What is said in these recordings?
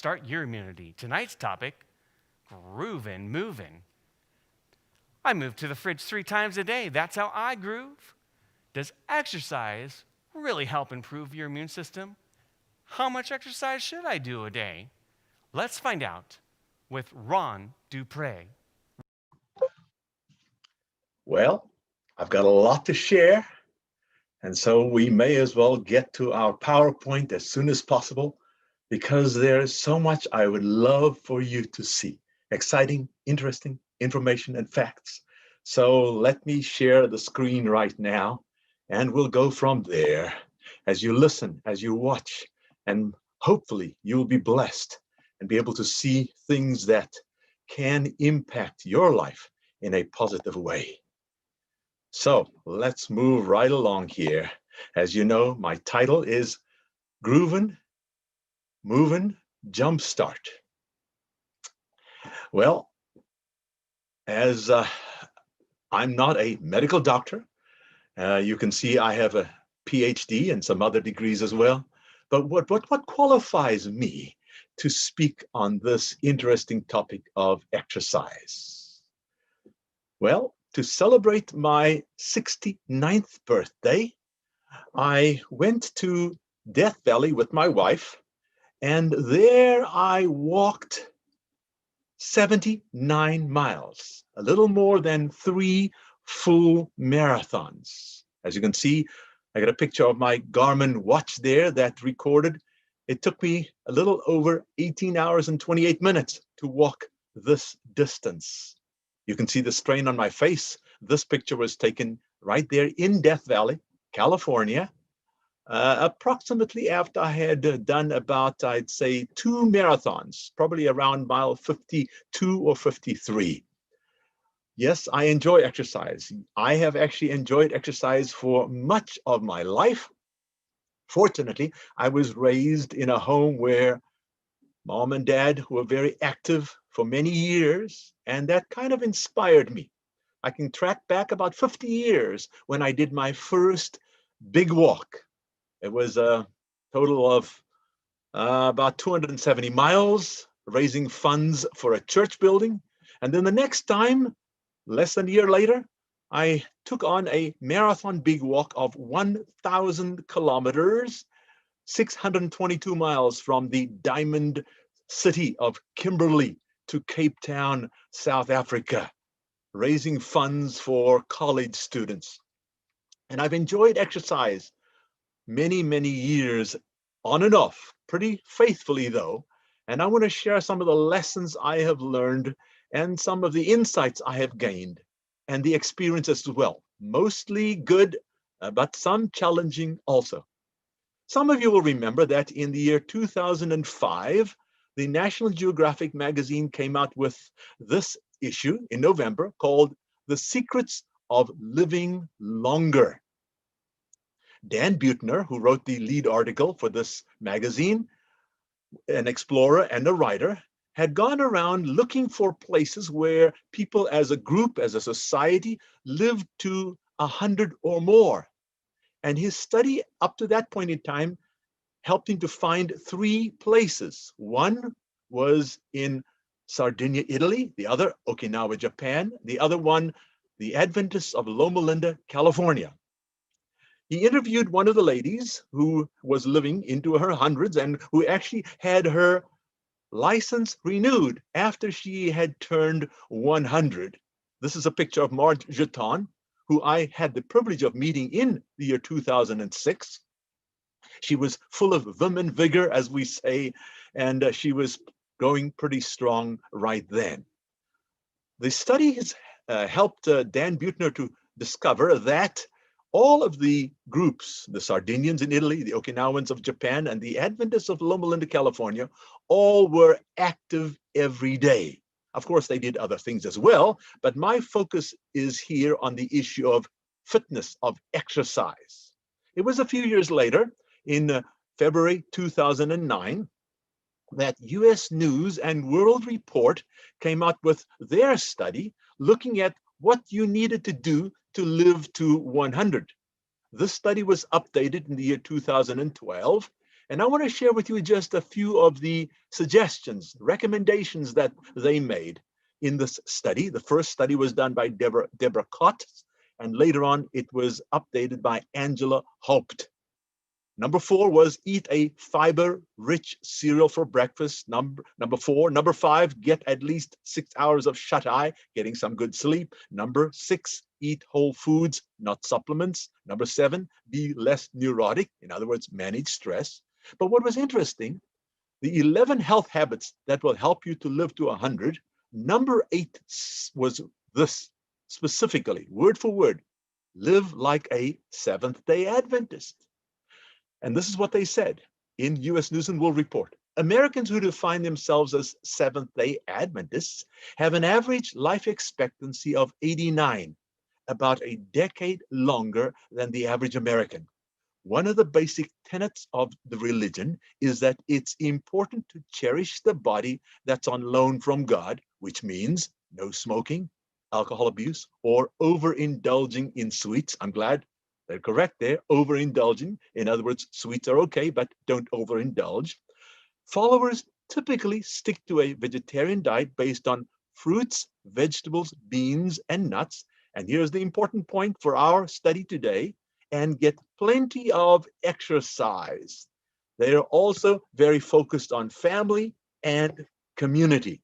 Start your immunity. Tonight's topic, groovin', movin'. I move to the fridge 3 times a day. That's how I groove. Does exercise really help improve your immune system? How much exercise should I do a day? Let's find out with Ron Du Preez. Well, I've got a lot to share, and so we may as well get to our PowerPoint as soon as possible because there's so much I would love for you to see. Exciting, interesting information and facts. So let me share the screen right now, and we'll go from there as you listen, as you watch, and hopefully you'll be blessed and be able to see things that can impact your life in a positive way. So let's move right along here. As you know, my title is Groovin, Movin, Jumpstart. Well, as I'm not a medical doctor, you can see I have a PhD and some other degrees as well. But what qualifies me to speak on this interesting topic of exercise? Well, to celebrate my 69th birthday, I went to Death Valley with my wife, and there I walked 79 miles, a little more than 3 full marathons. As you can see, I got a picture of my Garmin watch there that recorded. It took me a little over 18 hours and 28 minutes to walk this distance. You can see the strain on my face. This picture was taken right there in Death Valley, California, approximately after I had done about, I'd say, 2 marathons, probably around mile 52 or 53. Yes, I enjoy exercise. I have actually enjoyed exercise for much of my life. Fortunately, I was raised in a home where mom and dad were very active for many years, and that kind of inspired me. I can track back about 50 years when I did my first big walk. It was a total of about 270 miles, raising funds for a church building. And then the next time, less than a year later, I took on a marathon big walk of 1,000 kilometers, 622 miles from the diamond city of Kimberley to Cape Town, South Africa, raising funds for college students. And I've enjoyed exercise many, many years on and off, pretty faithfully though. And I want to share some of the lessons I have learned and some of the insights I have gained and the experiences as well. Mostly good, but some challenging also. Some of you will remember that in the year 2005, the National Geographic magazine came out with this issue in November called The Secrets of Living Longer. Dan Buettner, who wrote the lead article for this magazine, an explorer and a writer, had gone around looking for places where people as a group, as a society, lived to 100 or more. And his study up to that point in time helped him to find 3 places. One was in Sardinia, Italy, the other Okinawa, Japan, the other one, the Adventists of Loma Linda, California. He interviewed one of the ladies who was living into her hundreds and who actually had her license renewed after she had turned 100. This is a picture of Marge Jeton, who I had the privilege of meeting in the year 2006. She was full of vim and vigor, as we say, and she was going pretty strong right then. The study has helped Dan Buettner to discover that all of the groups, the Sardinians in Italy, the Okinawans of Japan, and the Adventists of Loma Linda, California, all were active every day. Of course, they did other things as well, but my focus is here on the issue of fitness, of exercise. It was a few years later, in February 2009, that US News and World Report came out with their study looking at what you needed to do to live to 100. This study was updated in the year 2012, And I want to share with you just a few of the suggestions, recommendations that they made in this study. The first study was done by Deborah Cott, and later on it was updated by Angela Haupt. Number 4 was eat a fiber-rich cereal for breakfast. Number 4. Number 5, get at least 6 hours of shut-eye, getting some good sleep. Number 6, eat whole foods, not supplements. Number 7, be less neurotic. In other words, manage stress. But what was interesting, the 11 health habits that will help you to live to 100, number 8 was this specifically, word for word, live like a Seventh-day Adventist. And this is what they said in U.S. News and World Report. Americans who define themselves as Seventh-day Adventists have an average life expectancy of 89, about a decade longer than the average American. One of the basic tenets of the religion is that it's important to cherish the body that's on loan from God, which means no smoking, alcohol abuse, or overindulging in sweets. I'm glad they're correct there, overindulging. In other words, sweets are okay, but don't overindulge. Followers typically stick to a vegetarian diet based on fruits, vegetables, beans, and nuts. And here's the important point for our study today, and get plenty of exercise. They are also very focused on family and community.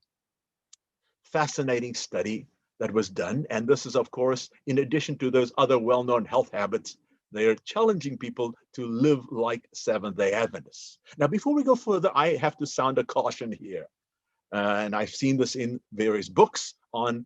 Fascinating study that was done. And this is, of course, in addition to those other well-known health habits, they are challenging people to live like Seventh-day Adventists. Now, before we go further, I have to sound a caution here. And I've seen this in various books on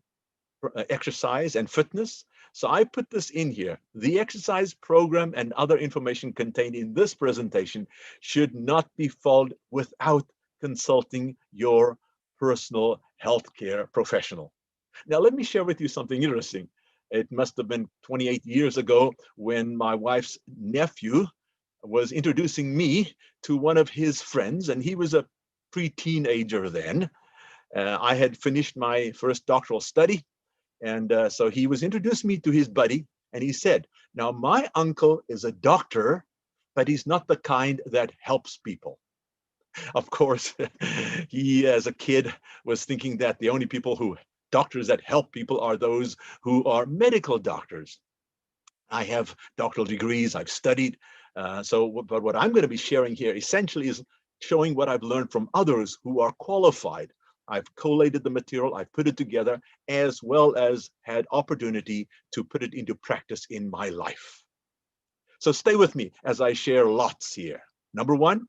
exercise and fitness. So I put this in here. The exercise program and other information contained in this presentation should not be followed without consulting your personal healthcare professional. Now, let me share with you something interesting. It must have been 28 years ago when my wife's nephew was introducing me to one of his friends, and he was a pre-teenager then. I had finished my first doctoral study, and so he was introducing me to his buddy, and he said, now, my uncle is a doctor, but he's not the kind that helps people. Of course, he, as a kid, was thinking that the only doctors that help people are those who are medical doctors. I have doctoral degrees, I've studied. But what I'm going to be sharing here essentially is showing what I've learned from others who are qualified. I've collated the material, I've put it together, as well as had opportunity to put it into practice in my life. So stay with me as I share lots here. Number 1,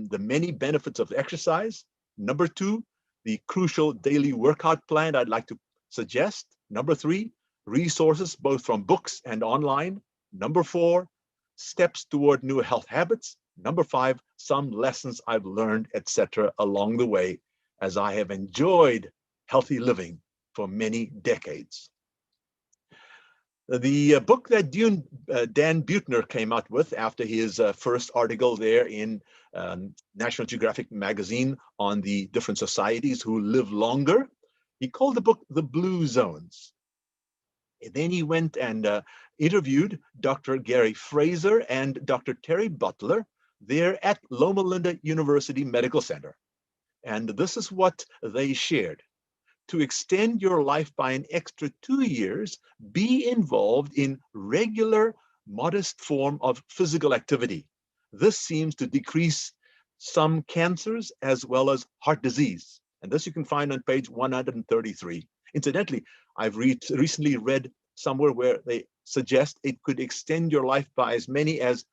the many benefits of exercise. Number 2, the crucial daily workout plan I'd like to suggest. Number 3, resources both from books and online. Number 4, steps toward new health habits. Number 5, some lessons I've learned, etc., along the way as I have enjoyed healthy living for many decades. The book that Dan Buettner came out with after his first article there in National Geographic magazine on the different societies who live longer, he called the book The Blue Zones. And then he went and interviewed Dr. Gary Fraser and Dr. Terry Butler there at Loma Linda University Medical Center. And this is what they shared. To extend your life by an extra 2 years, be involved in regular, modest form of physical activity. This seems to decrease some cancers as well as heart disease. And this you can find on page 133. Incidentally, I've recently read somewhere where they suggest it could extend your life by as many as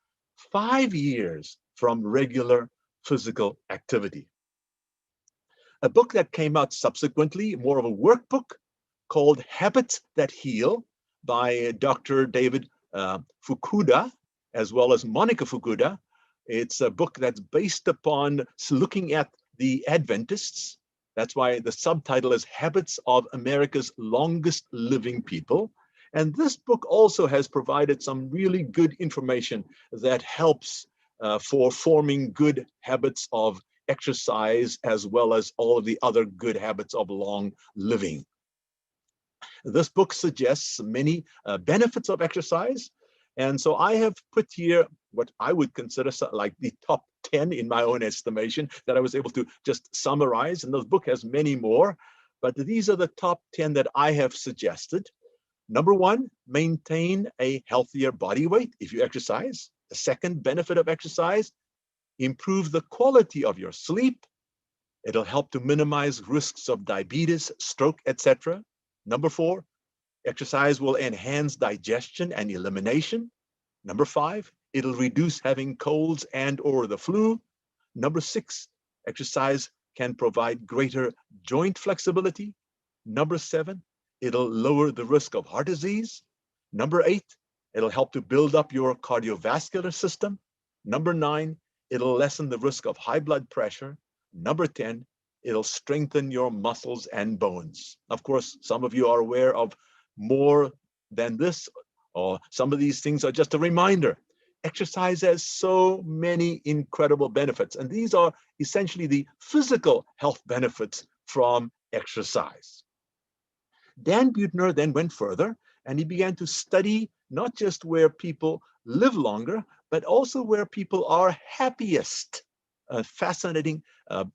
5 years from regular physical activity. A book that came out subsequently, more of a workbook, called Habits That Heal by Dr. David Fukuda, as well as Monica Fukuda. It's a book that's based upon looking at the Adventists. That's why the subtitle is Habits of America's Longest Living People. And this book also has provided some really good information that helps for forming good habits of exercise, as well as all of the other good habits of long living. This book suggests many benefits of exercise. And so I have put here what I would consider like the top 10 in my own estimation that I was able to just summarize. And the book has many more, but these are the top 10 that I have suggested. Number one, maintain a healthier body weight if you exercise. The second benefit of exercise, improve the quality of your sleep. It'll help to minimize risks of diabetes, stroke, etc. Number four, exercise will enhance digestion and elimination. Number five, it'll reduce having colds and or the flu. Number six, exercise can provide greater joint flexibility. Number seven, it'll lower the risk of heart disease. Number eight, it'll help to build up your cardiovascular system. Number nine, it'll lessen the risk of high blood pressure. Number 10, it'll strengthen your muscles and bones. Of course, some of you are aware of more than this, or some of these things are just a reminder. Exercise has so many incredible benefits, and these are essentially the physical health benefits from exercise. Dan Buettner then went further, and he began to study not just where people live longer, but also where people are happiest. A fascinating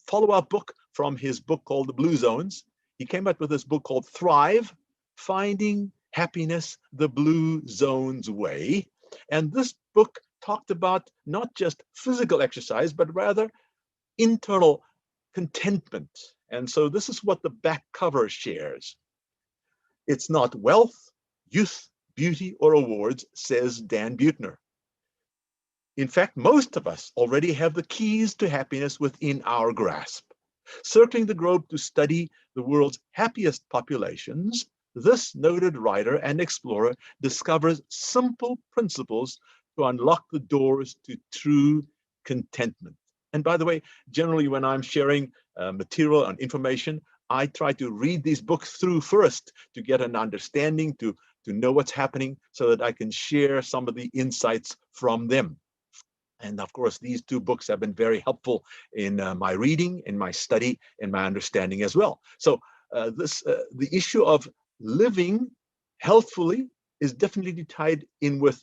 follow-up book from his book called The Blue Zones. He came up with this book called Thrive, Finding Happiness the Blue Zones Way. And this book talked about not just physical exercise, but rather internal contentment. And so this is what the back cover shares. It's not wealth, youth, beauty, or awards, says Dan Buettner. In fact, most of us already have the keys to happiness within our grasp. Circling the globe to study the world's happiest populations, this noted writer and explorer discovers simple principles to unlock the doors to true contentment. And by the way, generally when I'm sharing material and information, I try to read these books through first to get an understanding, to know what's happening so that I can share some of the insights from them. And of course, these two books have been very helpful in my reading, in my study, in my understanding as well. So the issue of living healthfully is definitely tied in with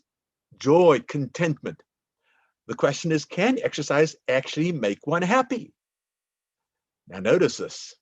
joy, contentment. The question is, can exercise actually make one happy? Now notice this.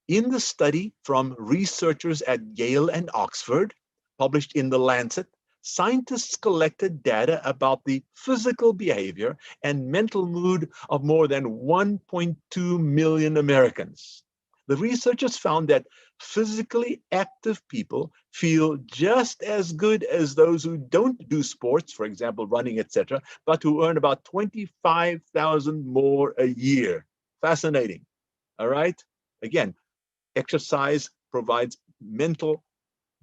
In the study from researchers at Yale and Oxford, published in The Lancet, scientists collected data about the physical behavior and mental mood of more than 1.2 million Americans. The researchers found that physically active people feel just as good as those who don't do sports, for example, running, etc., but who earn about $25,000 more a year. Fascinating. All right? Again, exercise provides mental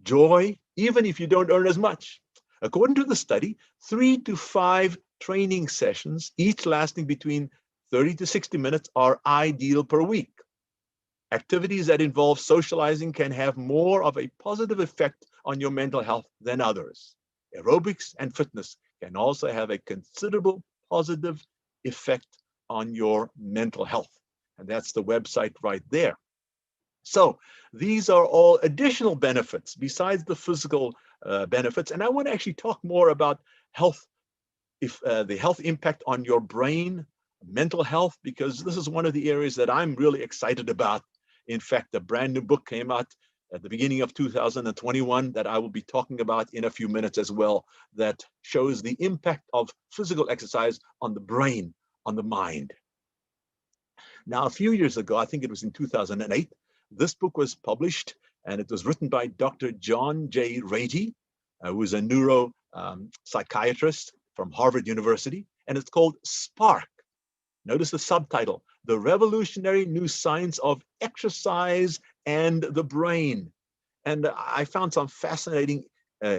joy, even if you don't earn as much. According to the study, 3 to 5 training sessions, each lasting between 30 to 60 minutes, are ideal per week. Activities that involve socializing can have more of a positive effect on your mental health than others. Aerobics and fitness can also have a considerable positive effect on your mental health. And that's the website right there. So these are all additional benefits besides the physical benefits. And I want to actually talk more about health, the health impact on your brain, mental health, because this is one of the areas that I'm really excited about. In fact, a brand new book came out at the beginning of 2021 that I will be talking about in a few minutes as well, that shows the impact of physical exercise on the brain, on the mind. Now, a few years ago, I think it was in 2008, this book was published, and it was written by Dr. John J. Ratey, who is a neuro psychiatrist from Harvard University, and it's called Spark. Notice the subtitle, The Revolutionary New Science of Exercise and the Brain. And I found some fascinating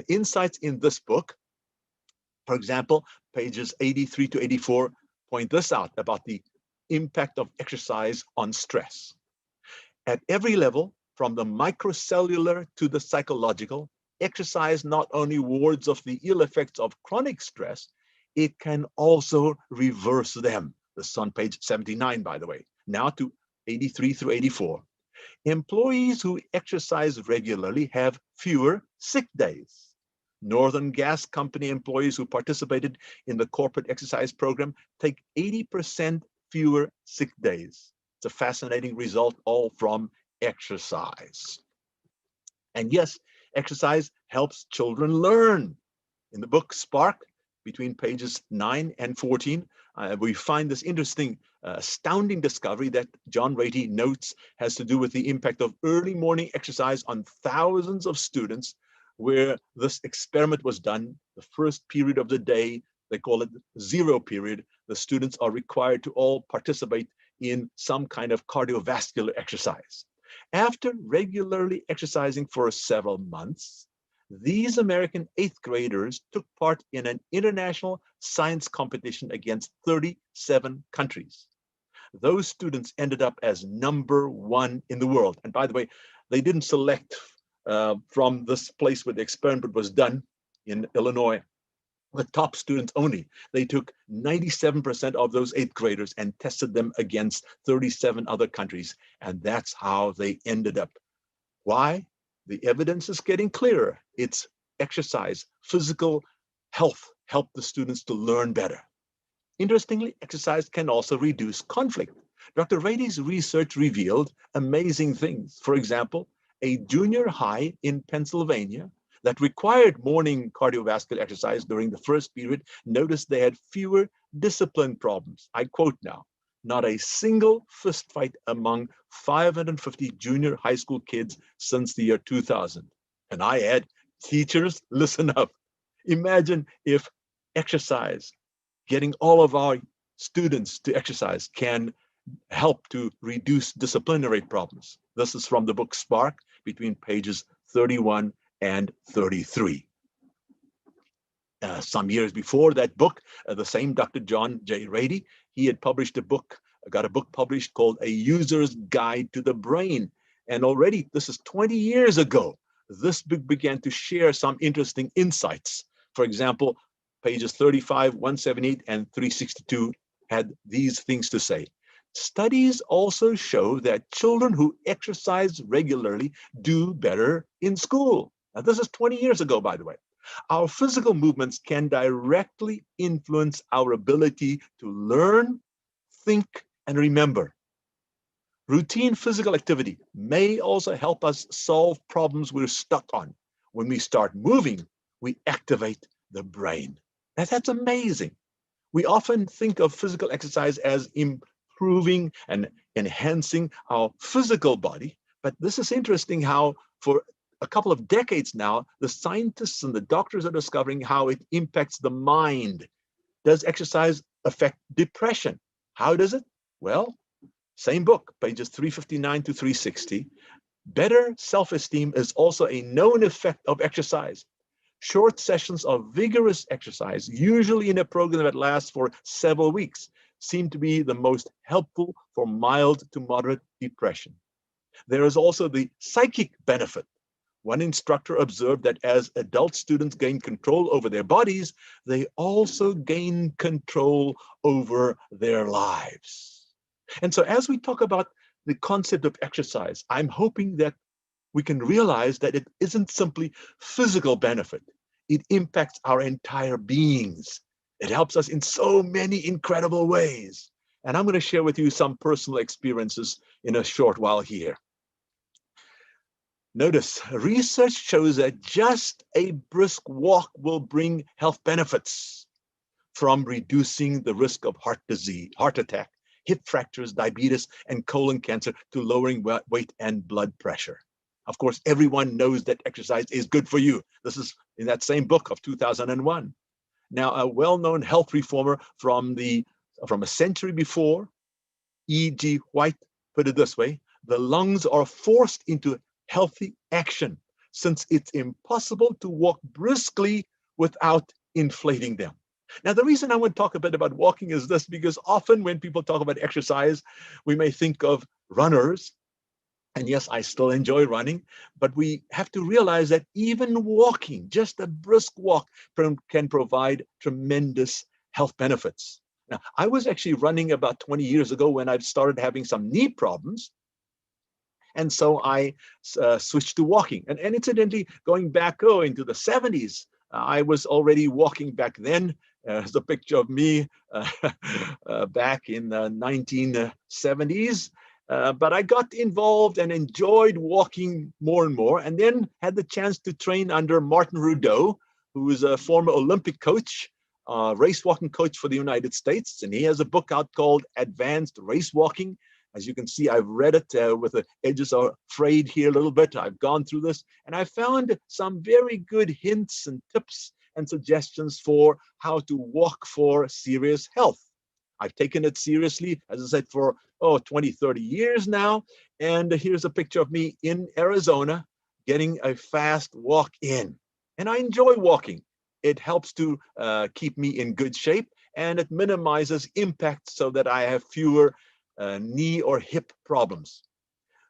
insights in this book. For example, pages 83 to 84 point this out about the impact of exercise on stress. At every level, from the microcellular to the psychological, exercise not only wards off the ill effects of chronic stress, it can also reverse them. This is on page 79, by the way. Now to 83 through 84. Employees who exercise regularly have fewer sick days. Northern Gas Company employees who participated in the corporate exercise program take 80% fewer sick days. It's a fascinating result, all from exercise. And yes, exercise helps children learn. In the book Spark, between pages 9 and 14, we find this interesting, astounding discovery that John Ratey notes has to do with the impact of early morning exercise on thousands of students, where this experiment was done. The first period of the day, they call it zero period, the students are required to all participate in some kind of cardiovascular exercise. After regularly exercising for several months, these American eighth graders took part in an international science competition against 37 countries. Those students ended up as #1 in the world. And by the way, they didn't select from this place where the experiment was done in Illinois, the top students only. They took 97% of those eighth graders and tested them against 37 other countries. And that's how they ended up. Why? The evidence is getting clearer. It's exercise, physical health helped the students to learn better. Interestingly, exercise can also reduce conflict. Dr. Ratey's research revealed amazing things. For example, a junior high in Pennsylvania that required morning cardiovascular exercise during the first period noticed they had fewer discipline problems. I quote now, "Not a single fistfight among 550 junior high school kids since the year 2000. And I add, teachers, listen up. Imagine if exercise, getting all of our students to exercise, can help to reduce disciplinary problems. This is from the book Spark, between pages 31 and 33. Some years before that book, the same Dr. John J. Ratey, he had published a book, got a book published called A User's Guide to the Brain. And already, this is 20 years ago, this book began to share some interesting insights. For example, pages 35, 178, and 362 had these things to say. Studies also show that children who exercise regularly do better in school. Now, this is 20 years ago, by the way. Our physical movements can directly influence our ability to learn, think, and remember. Routine physical activity may also help us solve problems we're stuck on. When we start moving, we activate the brain. Now, that's amazing. We often think of physical exercise as improving and enhancing our physical body, but this is interesting how for a couple of decades now, the scientists and the doctors are discovering how it impacts the mind. Does exercise affect depression? How does it? Well, same book, pages 359 to 360. Better self-esteem is also a known effect of exercise. Short sessions of vigorous exercise, usually in a program that lasts for several weeks, seem to be the most helpful for mild to moderate depression. There is also the psychic benefit. One instructor observed that as adult students gain control over their bodies, they also gain control over their lives. And so as we talk about the concept of exercise, I'm hoping that we can realize that it isn't simply physical benefit. It impacts our entire beings. It helps us in so many incredible ways. And I'm going to share with you some personal experiences in a short while here. Notice, research shows that just a brisk walk will bring health benefits, from reducing the risk of heart disease, heart attack, hip fractures, diabetes, and colon cancer, to lowering weight and blood pressure. Of course, everyone knows that exercise is good for you. This is in that same book of 2001. Now, a well-known health reformer from a century before, E.G. White, put it this way: the lungs are forced into healthy action, since it's impossible to walk briskly without inflating them. Now, the reason I want to talk a bit about walking is this, because often when people talk about exercise, we may think of runners. And yes, I still enjoy running, but we have to realize that even walking, just a brisk walk, can provide tremendous health benefits. Now, I was actually running about 20 years ago when I started having some knee problems. And so I switched to walking. And incidentally, going back into the 70s, I was already walking back then. There's a picture of me back in the 1970s. But I got involved and enjoyed walking more and more, and then had the chance to train under Martin Rudeau, who is a former Olympic coach, race walking coach for the United States. And he has a book out called Advanced Race Walking. As you can see, I've read it with the edges are frayed here a little bit. I've gone through this, and I found some very good hints and tips and suggestions for how to walk for serious health. I've taken it seriously, as I said, for 20, 30 years now. And here's a picture of me in Arizona getting a fast walk in. And I enjoy walking. It helps to keep me in good shape, and it minimizes impact so that I have fewer knee or hip problems.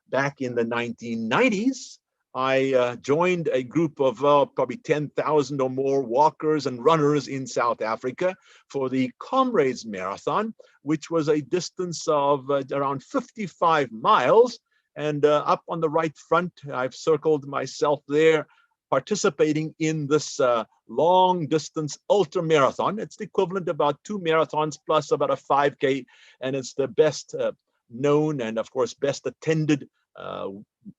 Back in the 1990s, I joined a group of probably 10,000 or more walkers and runners in South Africa for the Comrades Marathon, which was a distance of around 55 miles. And up on the right front, I've circled myself there, participating in this long distance ultra marathon. It's the equivalent of about 2 marathons plus about a 5K, and it's the best known and, of course, best attended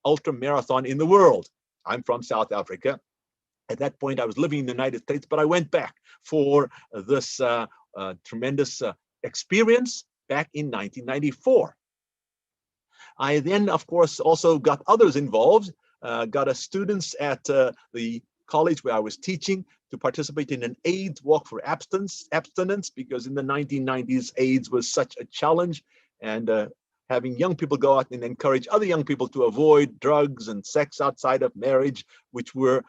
ultra marathon in the world. I'm from South Africa. At that point, I was living in the United States, but I went back for this tremendous experience back in 1994. I then, of course, also got others involved, got students at the college where I was teaching to participate in an AIDS walk for abstinence, because in the 1990s, AIDS was such a challenge, and having young people go out and encourage other young people to avoid drugs and sex outside of marriage, which were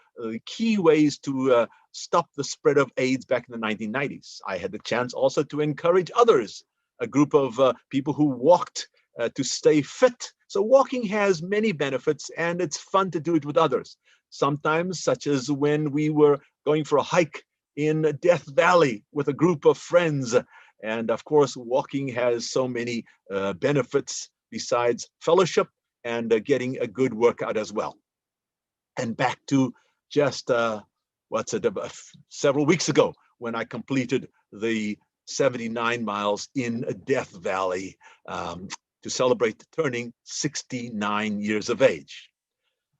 key ways to stop the spread of AIDS back in the 1990s. I had the chance also to encourage others, a group of people who walked to stay fit. So walking has many benefits, and it's fun to do it with others. Sometimes, such as when we were going for a hike in Death Valley with a group of friends. And of course, walking has so many benefits besides fellowship and getting a good workout as well. And back to just, several weeks ago, when I completed the 79 miles in Death Valley to celebrate turning 69 years of age.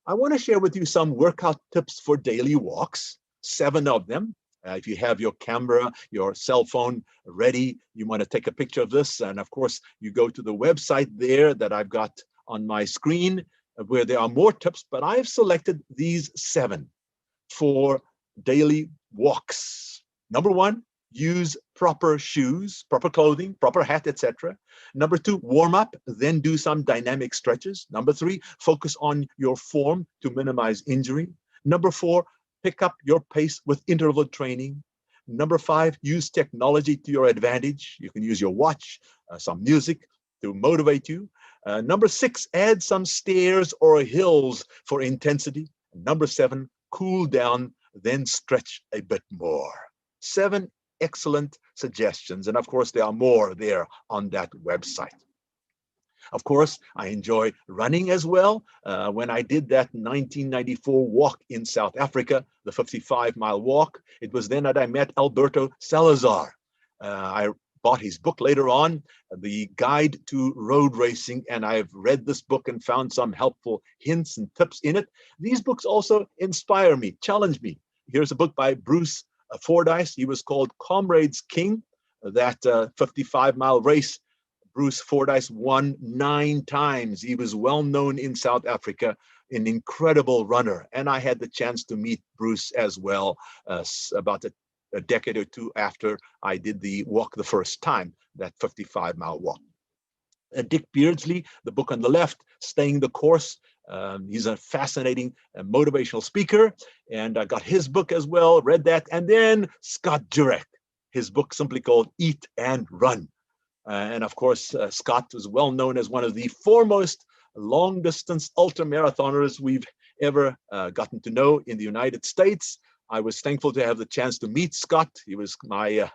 I want to share with you some workout tips for daily walks, 7 of them. If you have your camera, your cell phone ready, you want to take a picture of this. And of course, you go to the website there that I've got on my screen where there are more tips, but I've selected these 7 for daily walks. Number 1, use proper shoes, proper clothing, proper hat, etc. Number 2, warm up, then do some dynamic stretches. Number 3, focus on your form to minimize injury. Number 4, pick up your pace with interval training. Number 5, use technology to your advantage. You can use your watch, some music to motivate you. Number 6, add some stairs or hills for intensity. Number 7, cool down, then stretch a bit more. 7 excellent suggestions. And of course, there are more there on that website. Of course, I enjoy running as well. When I did that 1994 walk in South Africa, the 55-mile walk, it was then that I met Alberto Salazar. I bought his book later on, The Guide to Road Racing, and I've read this book and found some helpful hints and tips in it. These books also inspire me, challenge me. Here's a book by Bruce Fordyce. He was called Comrades King. That 55-mile race, Bruce Fordyce won 9 times. He was well known in South Africa, an incredible runner. And I had the chance to meet Bruce as well about a decade or 2 after I did the walk the first time, that 55-mile walk. Dick Beardsley, the book on the left, Staying the Course. He's a fascinating motivational speaker, and I got his book as well, read that. And then Scott Jurek, his book simply called Eat and Run. And of course, Scott was well known as one of the foremost long-distance ultra-marathoners we've ever gotten to know in the United States. I was thankful to have the chance to meet Scott. He was my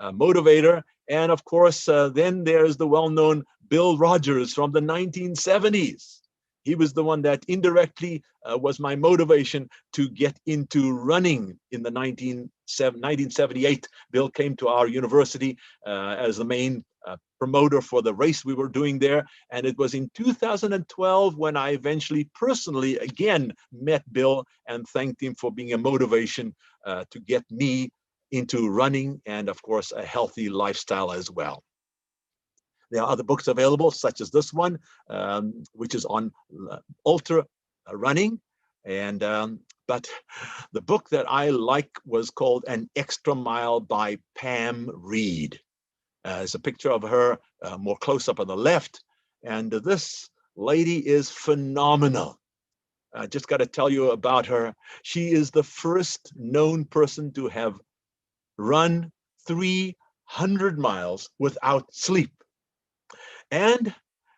motivator. And of course, then there's the well-known Bill Rogers from the 1970s. He was the one that indirectly was my motivation to get into running in the 1978. Bill came to our university as the main promoter for the race we were doing there. And it was in 2012 when I eventually personally again met Bill and thanked him for being a motivation to get me into running and, of course, a healthy lifestyle as well. There are other books available, such as this one, which is on ultra running. But the book that I like was called An Extra Mile by Pam Reed. There's a picture of her more close up on the left. And this lady is phenomenal. I just got to tell you about her. She is the first known person to have run 300 miles without sleep. And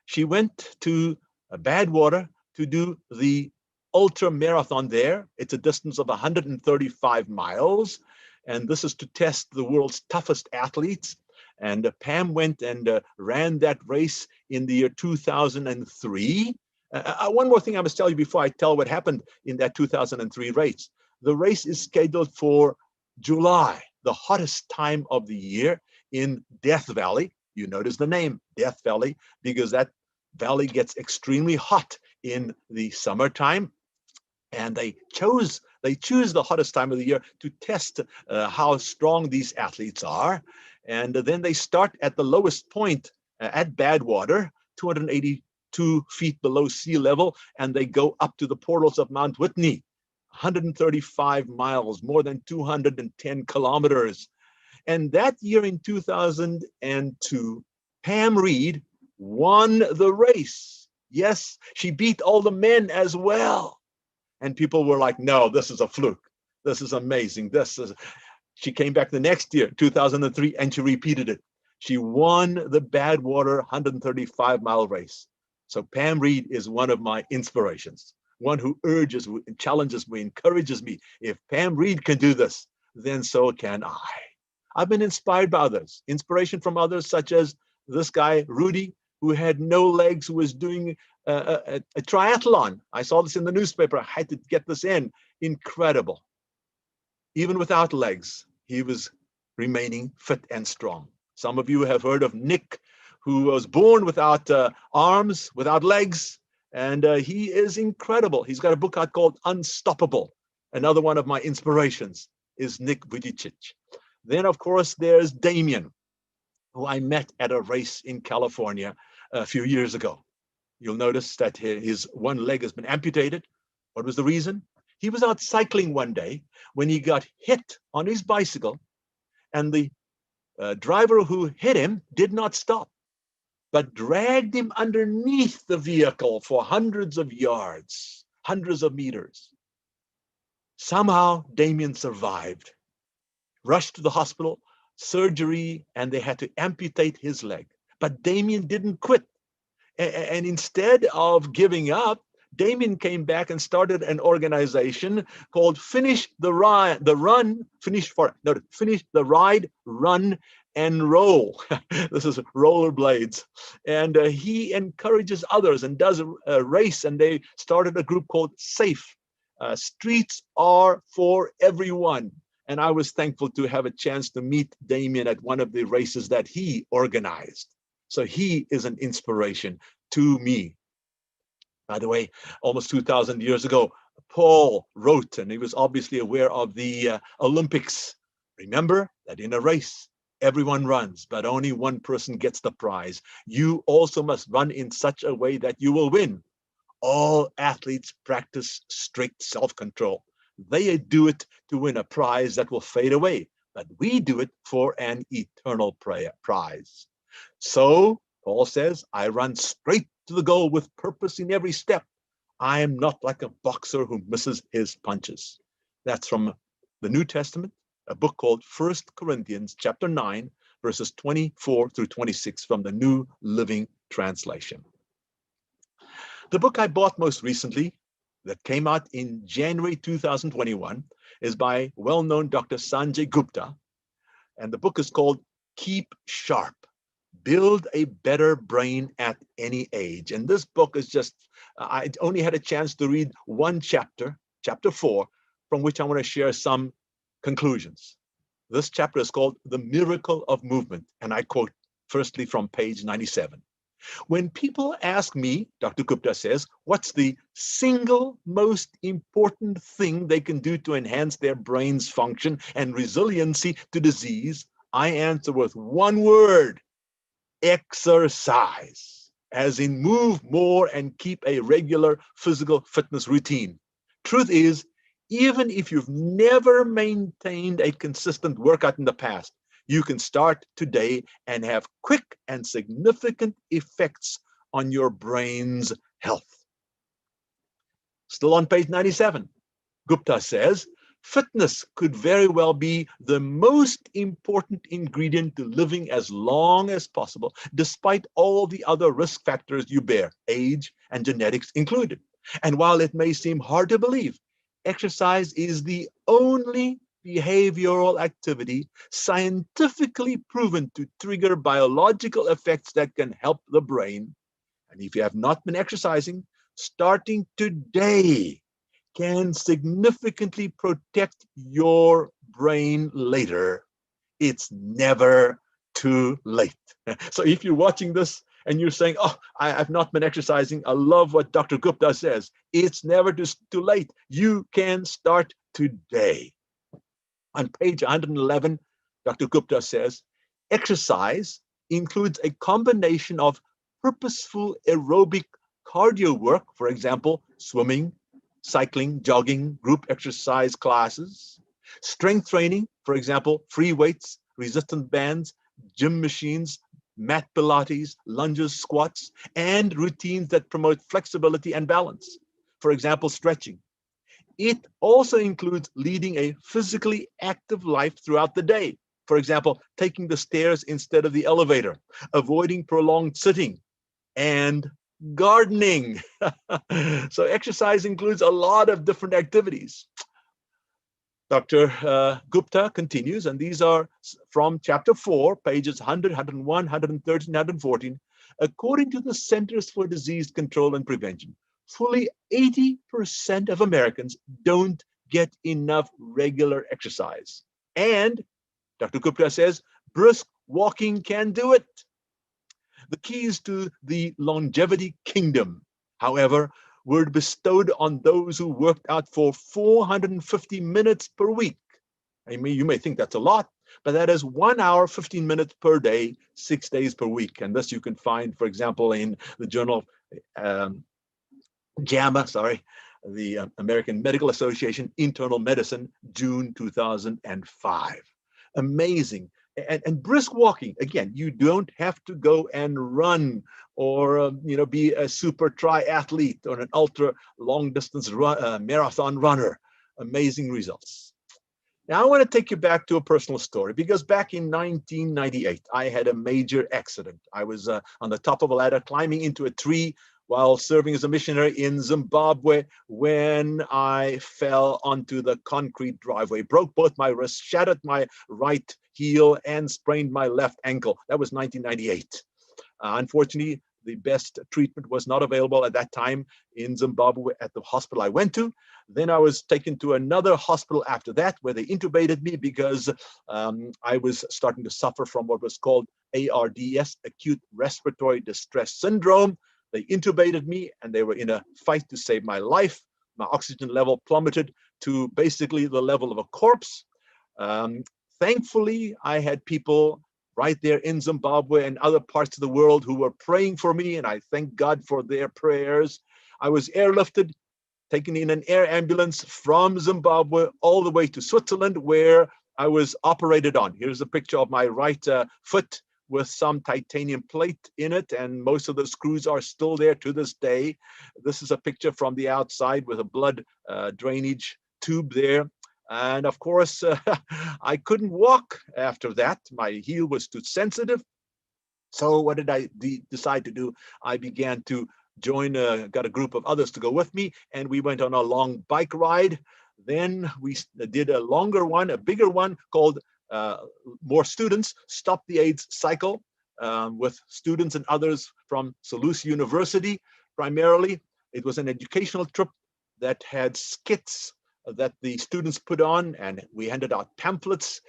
she went to Badwater to do the ultra marathon there. It's a distance of 135 miles. And this is to test the world's toughest athletes. And Pam went and ran that race in the year 2003. One more thing I must tell you before I tell what happened in that 2003 race. The race is scheduled for July, the hottest time of the year in Death Valley. You notice the name, Death Valley, because that valley gets extremely hot in the summertime. And they choose the hottest time of the year to test how strong these athletes are. And then they start at the lowest point at Badwater, 282 feet below sea level, and they go up to the portals of Mount Whitney, 135 miles, more than 210 kilometers. And that year in 2002, Pam Reed won the race. Yes, she beat all the men as well. And people were like, no, this is a fluke. This is amazing. She came back the next year, 2003, and she repeated it. She won the Badwater 135-mile race. So Pam Reed is one of my inspirations, one who urges, challenges me, encourages me. If Pam Reed can do this, then so can I. I've been inspired by others, inspiration from others, such as this guy, Rudy, who had no legs, who was doing a triathlon. I saw this in the newspaper. I had to get this in. Incredible. Even without legs, he was remaining fit and strong. Some of you have heard of Nick, who was born without arms, without legs, and he is incredible. He's got a book out called Unstoppable. Another one of my inspirations is Nick Vujicic. Then, of course, there's Damien, who I met at a race in California a few years ago. You'll notice that his one leg has been amputated. What was the reason? He was out cycling one day when he got hit on his bicycle, and the driver who hit him did not stop, but dragged him underneath the vehicle for hundreds of yards, hundreds of meters. Somehow, Damien survived, rushed to the hospital, surgery, and they had to amputate his leg. But Damien didn't quit. And instead of giving up, Damien came back and started an organization called Finish the Ride, Run, and Roll. This is rollerblades. And he encourages others and does a race, and they started a group called SAFE. Streets are for everyone. And I was thankful to have a chance to meet Damien at one of the races that he organized. So he is an inspiration to me. By the way, almost 2,000 years ago, Paul wrote, and he was obviously aware of the Olympics. Remember that in a race, everyone runs, but only one person gets the prize. You also must run in such a way that you will win. All athletes practice strict self-control. They do it to win a prize that will fade away, but we do it for an eternal prize. So, Paul says, I run straight to the goal with purpose in every step. I am not like a boxer who misses his punches. That's from the New Testament, a book called 1 Corinthians chapter 9, verses 24 through 26 from the New Living Translation. The book I bought most recently, that came out in January 2021, is by well-known Dr. Sanjay Gupta, and the book is called Keep Sharp, Build a better brain at any age. And this book is just, I only had a chance to read one chapter, chapter 4, from which I want to share some conclusions. This chapter is called The Miracle of Movement. And I quote firstly from page 97. When people ask me, Dr. Gupta says, what's the single most important thing they can do to enhance their brain's function and resiliency to disease, I answer with one word: exercise, as in move more and keep a regular physical fitness routine. Truth is, even if you've never maintained a consistent workout in the past, you can start today and have quick and significant effects on your brain's health. Still on page 97, Gupta says, fitness could very well be the most important ingredient to living as long as possible, despite all the other risk factors you bear, age and genetics included. And while it may seem hard to believe, exercise is the only behavioral activity scientifically proven to trigger biological effects that can help the brain. And if you have not been exercising, starting today can significantly protect your brain later. It's never too late. So if you're watching this and you're saying, oh, I've not been exercising, I love what Dr. Gupta says. It's never too late. You can start today. On page 111, Dr. Gupta says, exercise includes a combination of purposeful aerobic cardio work, for example, swimming, cycling, jogging, group exercise classes, strength training, for example, free weights, resistant bands, gym machines, mat Pilates, lunges, squats, and routines that promote flexibility and balance, for example, stretching. It also includes leading a physically active life throughout the day. For example, taking the stairs instead of the elevator, avoiding prolonged sitting, and gardening. So exercise includes a lot of different activities. Dr. Gupta continues, and these are from chapter 4, pages 100, 101, 113, 114. According to the Centers for Disease Control and Prevention, fully 80% of Americans don't get enough regular exercise. And Dr. Gupta says, brisk walking can do it. The keys to the longevity kingdom, however, were bestowed on those who worked out for 450 minutes per week. I mean, you may think that's a lot, but that is 1 hour, 15 minutes per day, 6 days per week. And this you can find, for example, in the journal JAMA, the American Medical Association, Internal Medicine, June 2005. Amazing. And brisk walking, again, you don't have to go and run or be a super triathlete or an ultra long distance marathon runner. Amazing results. Now I want to take you back to a personal story, because back in 1998, I had a major accident. I was on the top of a ladder climbing into a tree while serving as a missionary in Zimbabwe when I fell onto the concrete driveway, broke both my wrists, shattered my right heel, and sprained my left ankle. That was 1998. Unfortunately, the best treatment was not available at that time in Zimbabwe at the hospital I went to. Then I was taken to another hospital after that, where they intubated me because I was starting to suffer from what was called ARDS, acute respiratory distress syndrome. They intubated me, and they were in a fight to save my life. My oxygen level plummeted to basically the level of a corpse. Thankfully, I had people right there in Zimbabwe and other parts of the world who were praying for me, and I thank God for their prayers. I was airlifted, taken in an air ambulance from Zimbabwe all the way to Switzerland, where I was operated on. Here's a picture of my right foot with some titanium plate in it, and most of the screws are still there to this day. This is a picture from the outside with a blood drainage tube there. And of course, I couldn't walk after that. My heel was too sensitive. So what did I decide to do? I began to join, got a group of others to go with me, and we went on a long bike ride. Then we did a longer one, a bigger one called More Students, Stop the AIDS Cycle. with students and others from Toulouse University. Primarily, it was an educational trip that had skits that the students put on, and we handed out pamphlets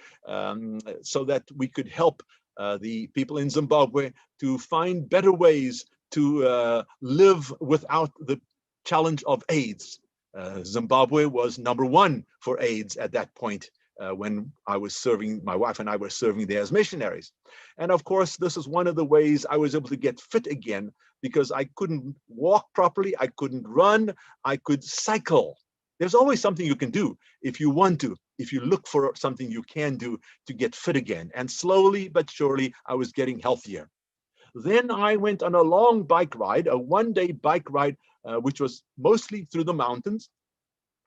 so that we could help the people in Zimbabwe to find better ways to live without the challenge of AIDS. Zimbabwe was #1 for AIDS at that point when I was serving, my wife and I were serving there as missionaries. And of course, this is one of the ways I was able to get fit again, because I couldn't walk properly, I couldn't run, I could cycle. There's always something you can do if you want to, if you look for something you can do to get fit again. And slowly but surely, I was getting healthier. Then I went on a long bike ride, a one-day bike ride, which was mostly through the mountains,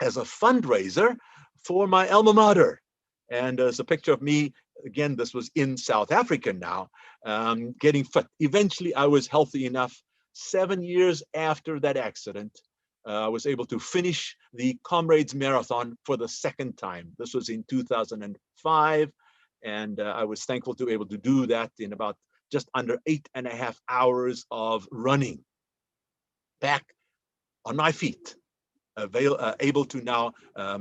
as a fundraiser for my alma mater. And there's a picture of me, again, this was in South Africa now, getting fit. Eventually, I was healthy enough. 7 years after that accident, I was able to finish the Comrades Marathon for the second time. This was in 2005, and I was thankful to be able to do that in about just under 8.5 hours of running. Back on my feet, able to now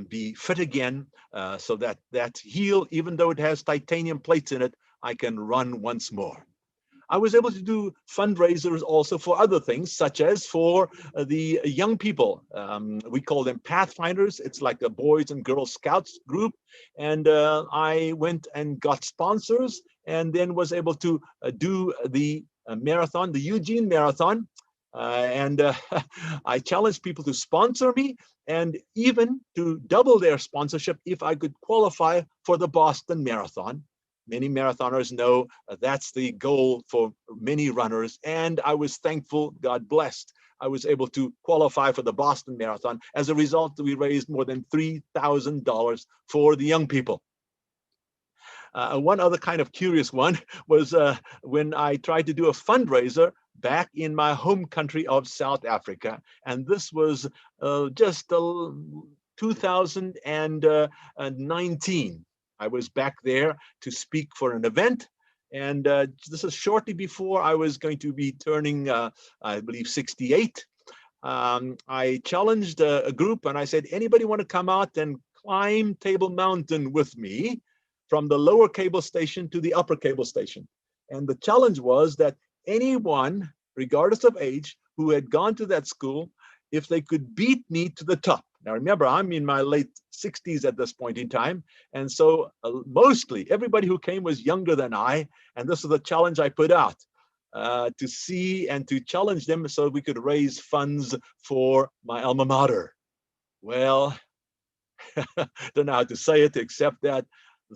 be fit again, so that heel, even though it has titanium plates in it, I can run once more. I was able to do fundraisers also for other things, such as for the young people. We call them Pathfinders. It's like a Boys and Girls Scouts group. And I went and got sponsors, and then was able to do the marathon, the Eugene Marathon. I challenged people to sponsor me, and even to double their sponsorship if I could qualify for the Boston Marathon. Many marathoners know that's the goal for many runners, and I was thankful, God blessed, I was able to qualify for the Boston Marathon. As a result, we raised more than $3,000 for the young people. One other kind of curious one was when I tried to do a fundraiser back in my home country of South Africa. And this was just 2019. I was back there to speak for an event. And this is shortly before I was going to be turning, I believe, 68. I challenged a group, and I said, anybody want to come out and climb Table Mountain with me from the lower cable station to the upper cable station? And the challenge was that anyone, regardless of age, who had gone to that school, if they could beat me to the top. Now, remember, I'm in my late 60s at this point in time. And so mostly everybody who came was younger than I. And this is the challenge I put out to see and to challenge them so we could raise funds for my alma mater. Well, don't know how to say it except that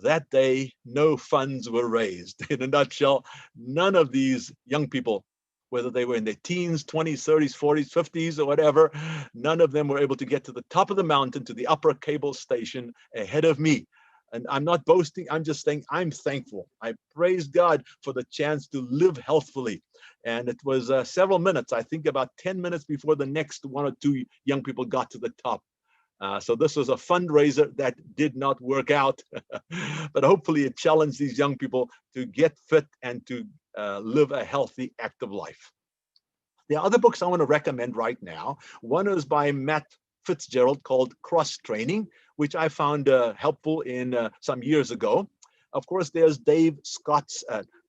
that day, no funds were raised. In a nutshell, none of these young people, whether they were in their teens, 20s, 30s, 40s, 50s, or whatever, none of them were able to get to the top of the mountain, to the upper cable station ahead of me. And I'm not boasting, I'm just saying I'm thankful. I praise God for the chance to live healthfully. And it was several minutes, I think about 10 minutes before the next one or two young people got to the top. So this was a fundraiser that did not work out, but hopefully it challenged these young people to get fit and to live a healthy, active life. There are other books I want to recommend right now. One is by Matt Fitzgerald called Cross Training, which I found helpful in some years ago. Of course, there's Dave Scott's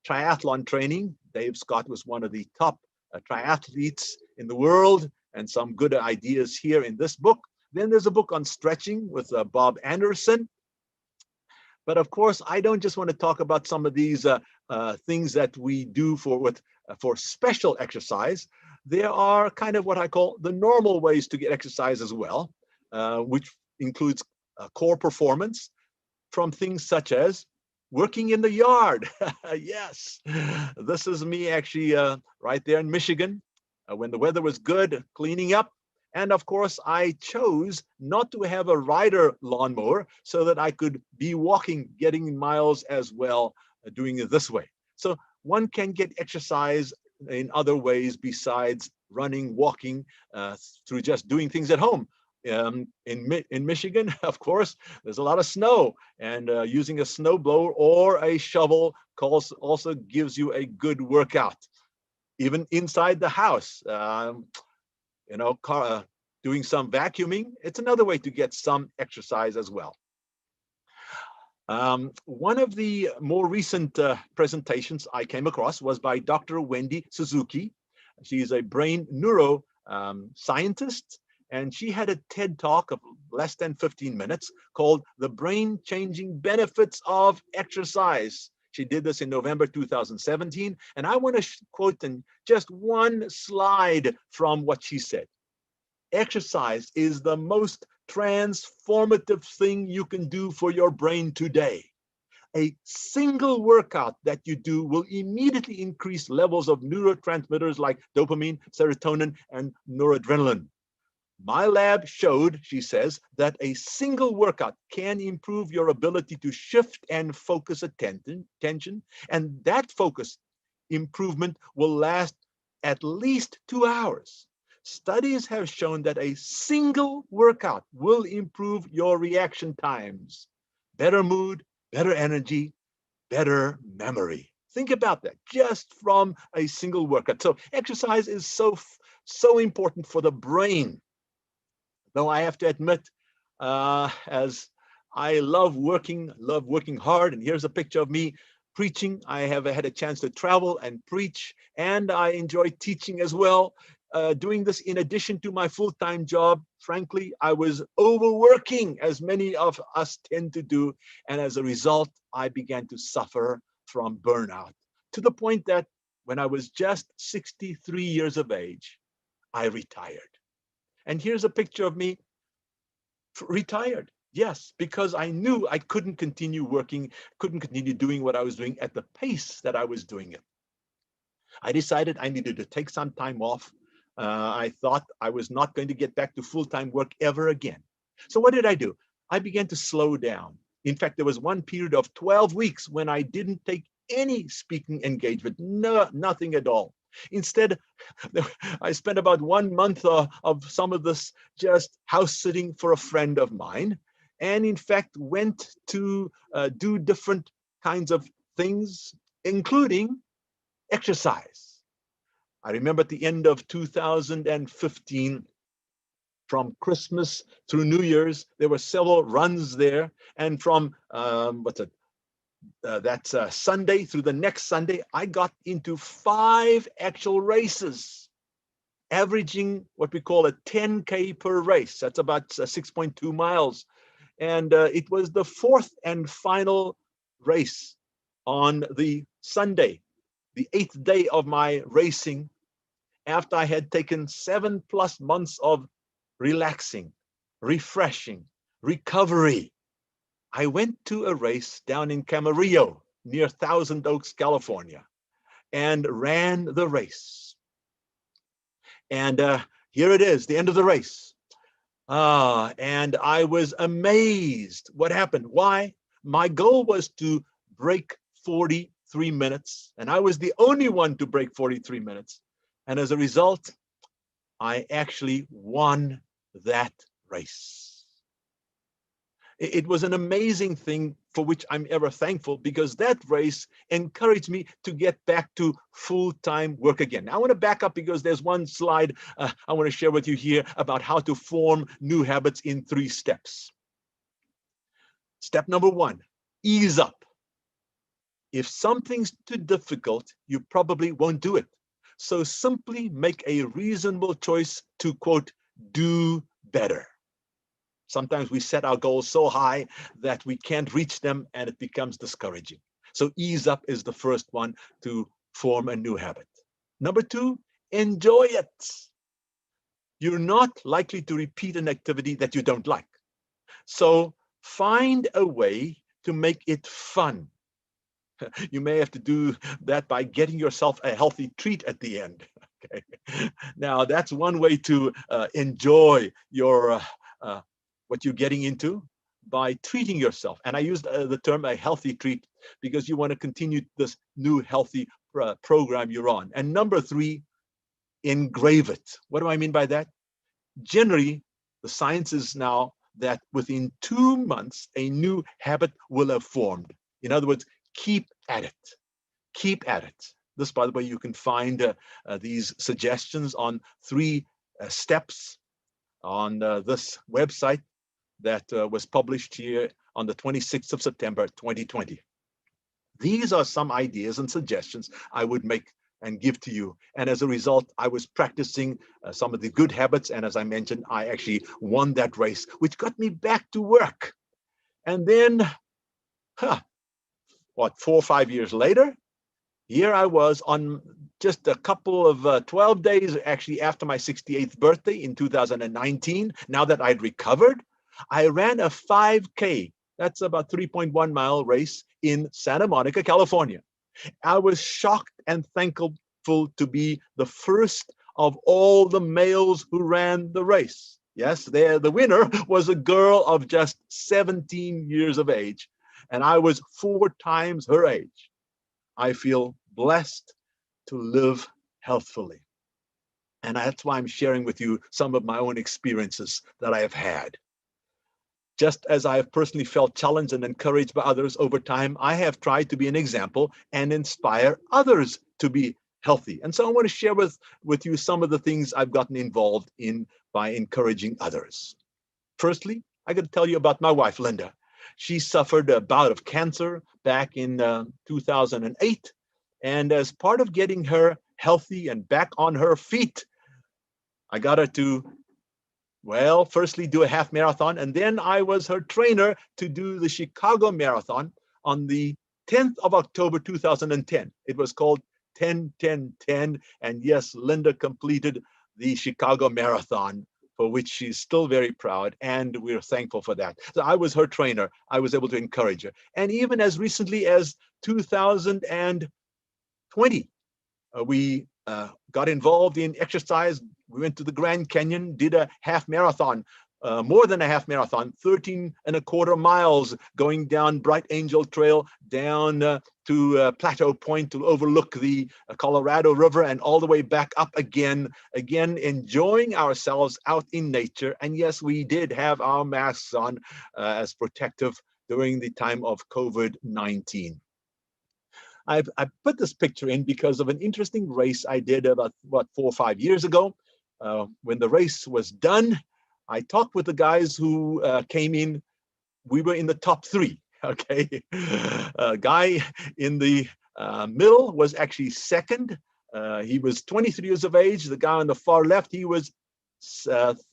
triathlon training. Dave Scott was one of the top triathletes in the world, and some good ideas here in this book. Then there's a book on stretching with Bob Anderson. But of course, I don't just want to talk about some of these things that we do for special exercise. There are kind of what I call the normal ways to get exercise as well, which includes core performance from things such as working in the yard. Yes, this is me actually right there in Michigan when the weather was good, cleaning up. And of course, I chose not to have a rider lawnmower so that I could be walking, getting miles as well, doing it this way. So one can get exercise in other ways besides running, walking, through just doing things at home. In Michigan, of course, there's a lot of snow, and using a snow blower or a shovel also gives you a good workout. Even inside the house, doing some vacuuming, it's another way to get some exercise as well. One of the more recent presentations I came across was by Dr. Wendy Suzuki. She's a brain neuro scientist, and she had a TED talk of less than 15 minutes called The Brain Changing Benefits of Exercise. She did this in November 2017, and I want to quote in just one slide from what she said. Exercise is the most transformative thing you can do for your brain today. A single workout that you do will immediately increase levels of neurotransmitters like dopamine, serotonin, and noradrenaline. My lab showed, she says, that a single workout can improve your ability to shift and focus attention, and that focus improvement will last at least 2 hours. Studies have shown that a single workout will improve your reaction times, better mood, better energy, better memory. Think about that, just from a single workout. So exercise is so important for the brain. Though I have to admit, as I love working hard, and here's a picture of me preaching. I have had a chance to travel and preach, and I enjoy teaching as well. Doing this in addition to my full-time job, frankly, I was overworking, as many of us tend to do. And as a result, I began to suffer from burnout, to the point that when I was just 63 years of age, I retired. And here's a picture of me retired. Yes, because I knew I couldn't continue working, couldn't continue doing what I was doing at the pace that I was doing it. I decided I needed to take some time off. I thought I was not going to get back to full-time work ever again. So what did I do? I began to slow down. In fact, there was one period of 12 weeks when I didn't take any speaking engagement, nothing at all. Instead, I spent about 1 month of some of this just house sitting for a friend of mine, and in fact went to do different kinds of things, including exercise. I remember at the end of 2015, from Christmas through New Year's, there were several runs there, and from Sunday through the next Sunday, I got into 5 actual races, averaging what we call a 10K per race. That's about 6.2 miles. And it was the 4th and final race on the Sunday, the 8th day of my racing, after I had taken 7+ months of relaxing, refreshing, recovery. I went to a race down in Camarillo near Thousand Oaks, California, and ran the race. And here it is, the end of the race. And I was amazed. What happened? Why? My goal was to break 43 minutes, and I was the only one to break 43 minutes. And as a result, I actually won that race. It was an amazing thing for which I'm ever thankful, because that race encouraged me to get back to full-time work again. Now, I want to back up because there's one slide I want to share with you here about how to form new habits in 3 steps. Step number 1, ease up. If something's too difficult, you probably won't do it. So simply make a reasonable choice to, quote, do better. Sometimes we set our goals so high that we can't reach them, and it becomes discouraging. So ease up is the first one to form a new habit. Number 2, enjoy it. You're not likely to repeat an activity that you don't like. So find a way to make it fun. You may have to do that by getting yourself a healthy treat at the end. Okay. Now, that's one way to enjoy your what you're getting into, by treating yourself. And I used the term a healthy treat because you want to continue this new healthy program you're on. And number 3, engrave it. What do I mean by that? Generally, The science is now that within 2 months, a new habit will have formed. In other words, keep at it. Keep at it. This, by the way, you can find these suggestions on 3 steps on this website that was published here on the 26th of September, 2020. These are some ideas and suggestions I would make and give to you. And as a result, I was practicing some of the good habits. And as I mentioned, I actually won that race, which got me back to work. And then, 4 or 5 years later, here I was on just a couple of 12 days, actually after my 68th birthday in 2019. Now that I'd recovered, I ran a 5K. That's about 3.1 mile race in Santa Monica, California. I was shocked and thankful to be the first of all the males who ran the race. Yes, the winner was a girl of just 17 years of age, and I was 4 times her age. I feel blessed to live healthfully. And that's why I'm sharing with you some of my own experiences that I have had. Just as I have personally felt challenged and encouraged by others over time, I have tried to be an example and inspire others to be healthy. And so I want to share with you some of the things I've gotten involved in by encouraging others. Firstly, I got to tell you about my wife, Linda. She suffered a bout of cancer back in 2008. And as part of getting her healthy and back on her feet, I got her to, well, firstly do a half marathon, and then I was her trainer to do the Chicago Marathon on the 10th of October, 2010. It was called 10-10-10, and yes, Linda completed the Chicago Marathon, for which she's still very proud, and we're thankful for that. So I was her trainer. I was able to encourage her. And even as recently as 2020, we got involved in exercise. We went to the Grand Canyon, did a half marathon, more than a half marathon, 13.25 miles, going down Bright Angel Trail, down to Plateau Point to overlook the Colorado River, and all the way back up again, enjoying ourselves out in nature. And yes, we did have our masks on as protective during the time of COVID-19. I put this picture in because of an interesting race I did about, 4 or 5 years ago. When the race was done, I talked with the guys who came in. We were in the top 3, okay? A guy in the middle was actually second. He was 23 years of age. The guy on the far left, he was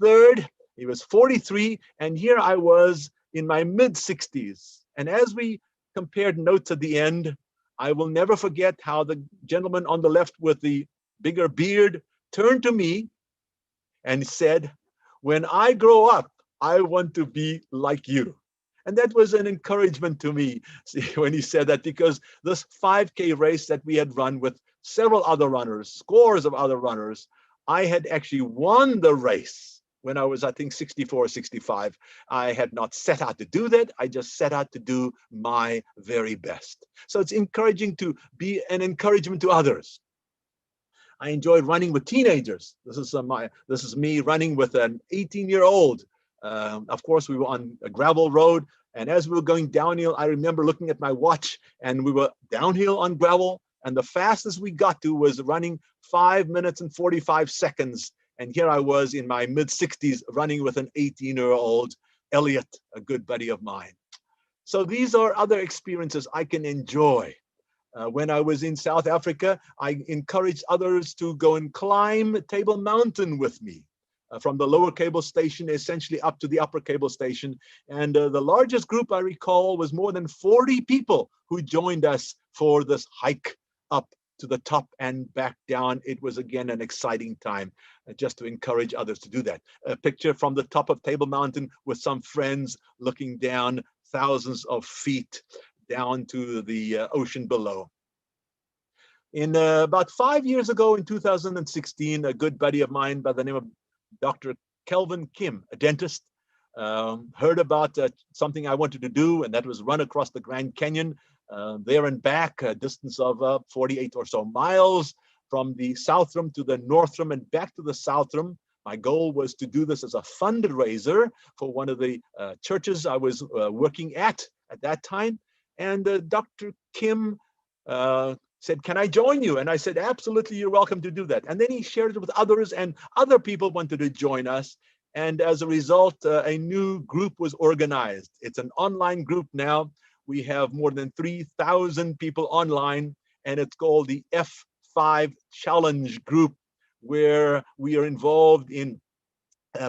third. He was 43. And here I was in my mid-60s. And as we compared notes at the end, I will never forget how the gentleman on the left with the bigger beard turned to me and said, "When I grow up, I want to be like you." And that was an encouragement to me when he said that, because this 5K race that we had run with several other runners, scores of other runners, I had actually won the race when I was, I think, 64 or 65. I had not set out to do that. I just set out to do my very best. So it's encouraging to be an encouragement to others. I enjoyed running with teenagers. This is me running with an 18-year-old. Of course, we were on a gravel road, and as we were going downhill, I remember looking at my watch, and we were downhill on gravel, and the fastest we got to was running 5 minutes and 45 seconds. And here I was in my mid-60s running with an 18-year-old, Elliot, a good buddy of mine. So these are other experiences I can enjoy. When I was in South Africa, I encouraged others to go and climb Table Mountain with me, from the lower cable station essentially up to the upper cable station. And the largest group I recall was more than 40 people who joined us for this hike up to the top and back down. It was again an exciting time, just to encourage others to do that. A picture from the top of Table Mountain with some friends looking down thousands of feet down to the ocean below. In about 5 years ago, in 2016, a good buddy of mine by the name of Dr. Kelvin Kim, a dentist, heard about something I wanted to do, and that was run across the Grand Canyon, there and back, a distance of 48 or so miles from the South Rim to the North Rim and back to the South Rim. My goal was to do this as a fundraiser for one of the churches I was working at that time. And Dr. Kim said, "Can I join you?" And I said, "Absolutely, you're welcome to do that." And then he shared it with others, and other people wanted to join us. And as a result, a new group was organized. It's an online group now. We have more than 3,000 people online, and it's called the F5 Challenge Group, where we are involved in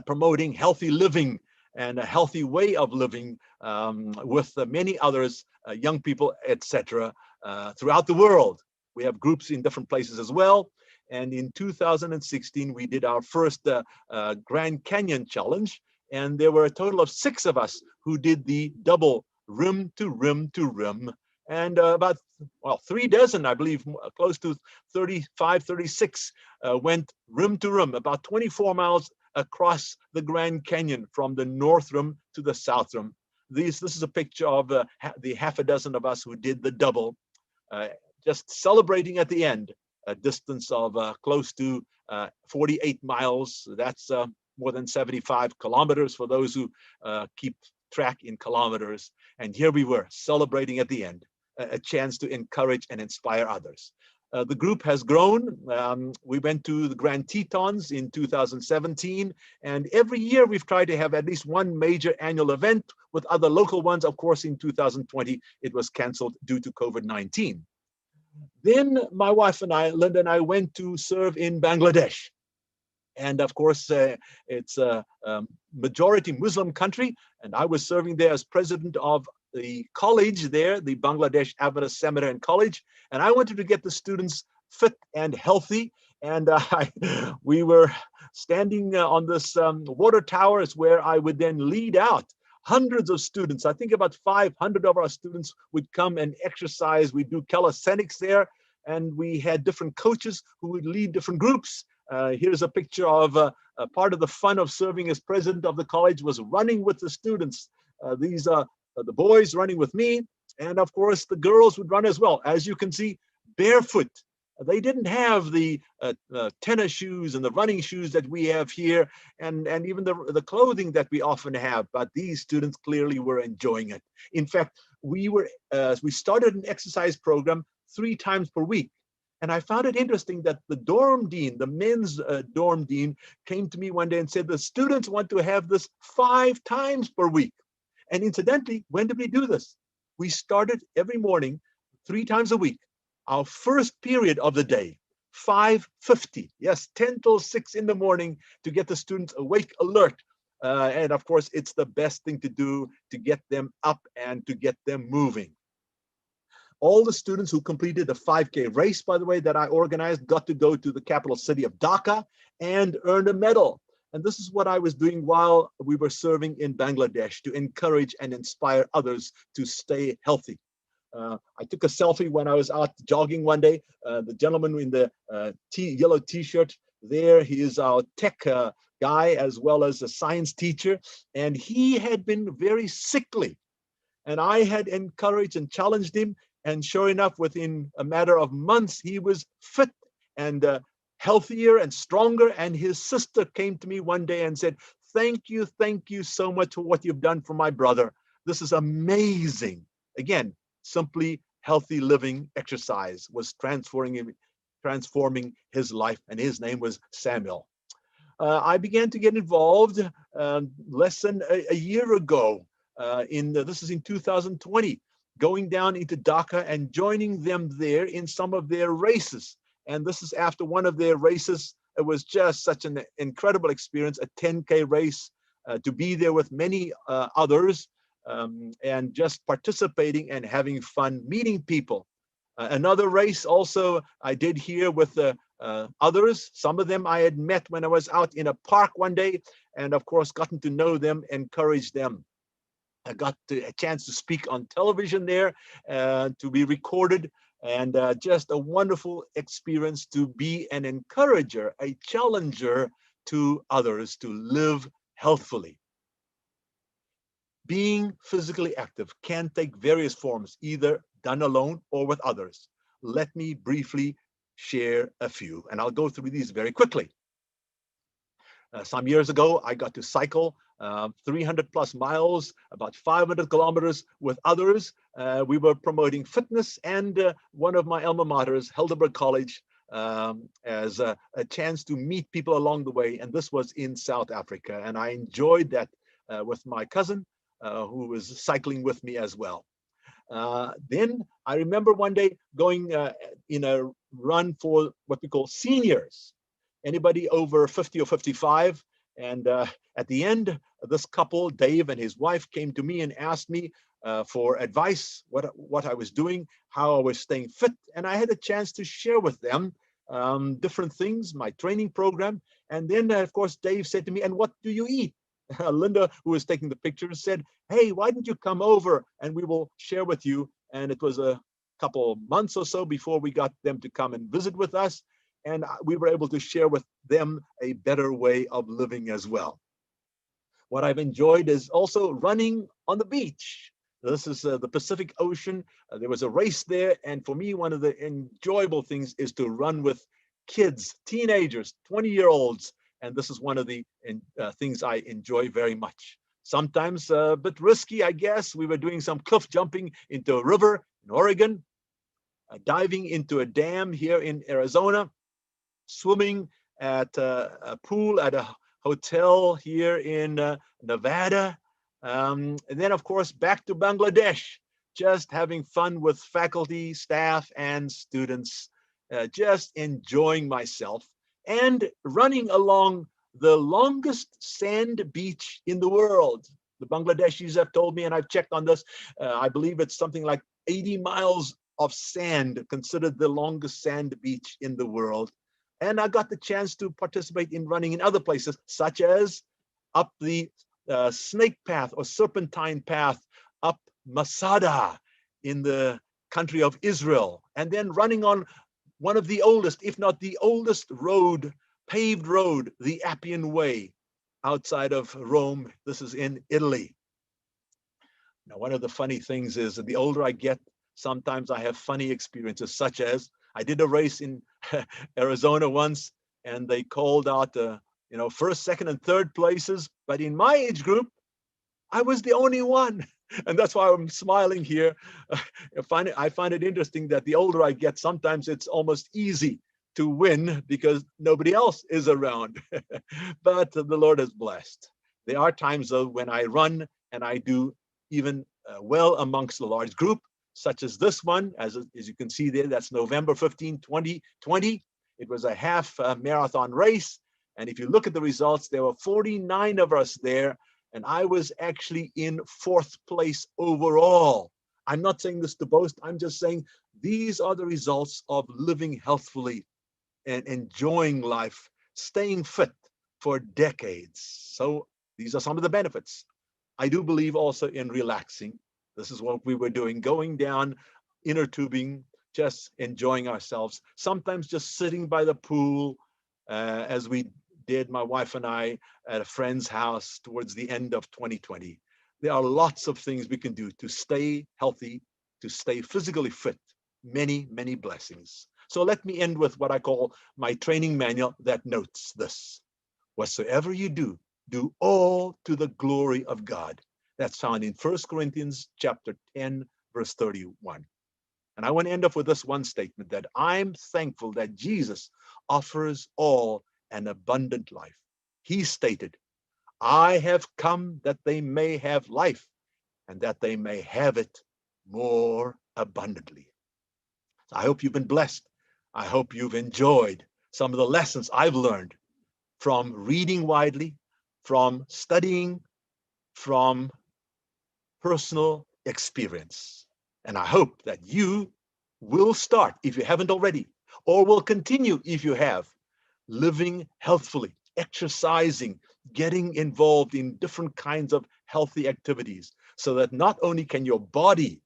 promoting healthy living and a healthy way of living with many others, young people, etc., throughout the world. We have groups in different places as well. And in 2016, we did our first Grand Canyon Challenge. And there were a total of 6 of us who did the double rim to rim to rim. And about, well, 3 dozen, I believe, close to 35, 36 went rim to rim, about 24 miles across the Grand Canyon from the North Rim to the South Rim. This is a picture of the half a dozen of us who did the double, just celebrating at the end, a distance of close to 48 miles. That's more than 75 kilometers for those who keep track in kilometers. And here we were celebrating at the end, a chance to encourage and inspire others. The group has grown. We went to the Grand Tetons in 2017, and every year we've tried to have at least one major annual event with other local ones. Of course, in 2020, it was canceled due to COVID-19. Then my wife and I, Linda and I, went to serve in Bangladesh. And of course, it's a majority Muslim country, and I was serving there as president of the college there, the Bangladesh Adventist Seminary and College, and I wanted to get the students fit and healthy. And we were standing on this water tower, is where I would then lead out hundreds of students. I think about 500 of our students would come and exercise. We do calisthenics there, and we had different coaches who would lead different groups. Here's a picture of part of the fun of serving as president of the college was running with the students. These are the boys running with me, and of course the girls would run as well. As you can see, barefoot. They didn't have the tennis shoes and the running shoes that we have here, and even the clothing that we often have, but these students clearly were enjoying it. In fact, we started an exercise program 3 times per week. And I found it interesting that the dorm dean, the men's dorm dean, came to me one day and said, the students want to have this 5 times per week. And incidentally, when did we do this? We started every morning, 3 times a week. Our first period of the day, 5:50, yes, 10 till 6 in the morning, to get the students awake, alert. And of course, it's the best thing to do to get them up and to get them moving. All the students who completed the 5K race, by the way, that I organized, got to go to the capital city of Dhaka and earn a medal. And this is what I was doing while we were serving in Bangladesh, to encourage and inspire others to stay healthy. I took a selfie when I was out jogging one day. The gentleman in the yellow t-shirt there, he is our tech guy as well as a science teacher. And he had been very sickly. And I had encouraged and challenged him. And sure enough, within a matter of months, he was fit and healthier and stronger. And his sister came to me one day and said, thank you so much for what you've done for my brother. This is amazing. Again, simply healthy living exercise was transforming his life, and his name was Samuel. I began to get involved less than a year ago. This is in 2020. Going down into Dhaka and joining them there in some of their races. And this is after one of their races. It was just such an incredible experience, a 10K race, to be there with many others, and just participating and having fun, meeting people. Another race also I did here with others. Some of them I had met when I was out in a park one day, and of course gotten to know them, encouraged them. I got a chance to speak on television there, to be recorded, and just a wonderful experience to be an encourager, a challenger to others to live healthfully. Being physically active can take various forms, either done alone or with others. Let me briefly share a few, and I'll go through these very quickly. Some years ago, I got to cycle 300 plus miles, about 500 kilometers with others. We were promoting fitness, and one of my alma maters, Helderberg College, as a chance to meet people along the way. And this was in South Africa. And I enjoyed that with my cousin, who was cycling with me as well. Then I remember one day going in a run for what we call seniors, anybody over 50 or 55. And at the end, this couple, Dave and his wife, came to me and asked me for advice, what I was doing, how I was staying fit. And I had a chance to share with them different things, my training program. And then, of course, Dave said to me, "And what do you eat?" Linda, who was taking the pictures, said, "Hey, why don't you come over and we will share with you?" And it was a couple months or so before we got them to come and visit with us. And we were able to share with them a better way of living as well. What I've enjoyed is also running on the beach. This is the Pacific Ocean. There was a race there. And for me, one of the enjoyable things is to run with kids, teenagers, 20-year-olds. And this is one of the things I enjoy very much. Sometimes a bit risky, I guess. We were doing some cliff jumping into a river in Oregon, diving into a dam here in Arizona, swimming at a pool at a hotel here in Nevada. And then, of course, back to Bangladesh, just having fun with faculty, staff, and students, just enjoying myself and running along the longest sand beach in the world. The Bangladeshis have told me, and I've checked on this, I believe it's something like 80 miles of sand, considered the longest sand beach in the world. And I got the chance to participate in running in other places, such as up the snake path or serpentine path up Masada in the country of Israel, and then running on one of the oldest, if not the oldest road, paved road, the Appian Way, outside of Rome. This is in Italy. Now, one of the funny things is that the older I get, sometimes I have funny experiences, such as I did a race in Arizona once, and they called out, first, second, and third places. But in my age group, I was the only one. And that's why I'm smiling here. I find it interesting that the older I get, sometimes it's almost easy to win because nobody else is around. But the Lord has blessed. There are times, though, when I run and I do even well amongst a large group, such as this one, as you can see there, that's November 15, 2020. It was a half marathon race. And if you look at the results, there were 49 of us there. And I was actually in 4th place overall. I'm not saying this to boast. I'm just saying these are the results of living healthfully and enjoying life, staying fit for decades. So these are some of the benefits. I do believe also in relaxing. This is what we were doing, going down inner tubing, just enjoying ourselves, sometimes just sitting by the pool, as we did, my wife and I, at a friend's house towards the end of 2020. There are lots of things we can do to stay healthy, to stay physically fit. Many, many blessings. So let me end with what I call my training manual that notes this. Whatsoever you do, do all to the glory of God. That's found in 1 Corinthians chapter 10, verse 31. And I want to end up with this one statement, that I'm thankful that Jesus offers all an abundant life. He stated, I have come that they may have life and that they may have it more abundantly. I hope you've been blessed. I hope you've enjoyed some of the lessons I've learned from reading widely, from studying, from personal experience. And I hope that you will start, if you haven't already, or will continue if you have, living healthfully, exercising, getting involved in different kinds of healthy activities, so that not only can your body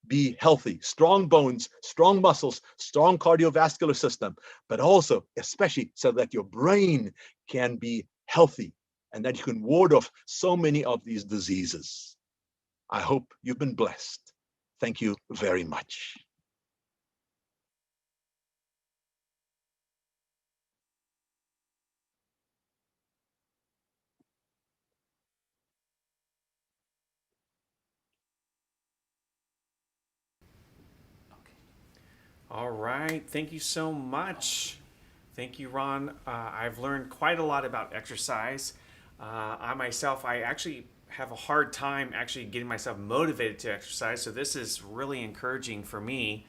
be healthy, strong bones, strong muscles, strong cardiovascular system, but also, especially, so that your brain can be healthy and that you can ward off so many of these diseases. I hope you've been blessed. Thank you very much. All right. Thank you so much. Thank you, Ron. I've learned quite a lot about exercise. I myself, I actually have a hard time actually getting myself motivated to exercise, so this is really encouraging for me.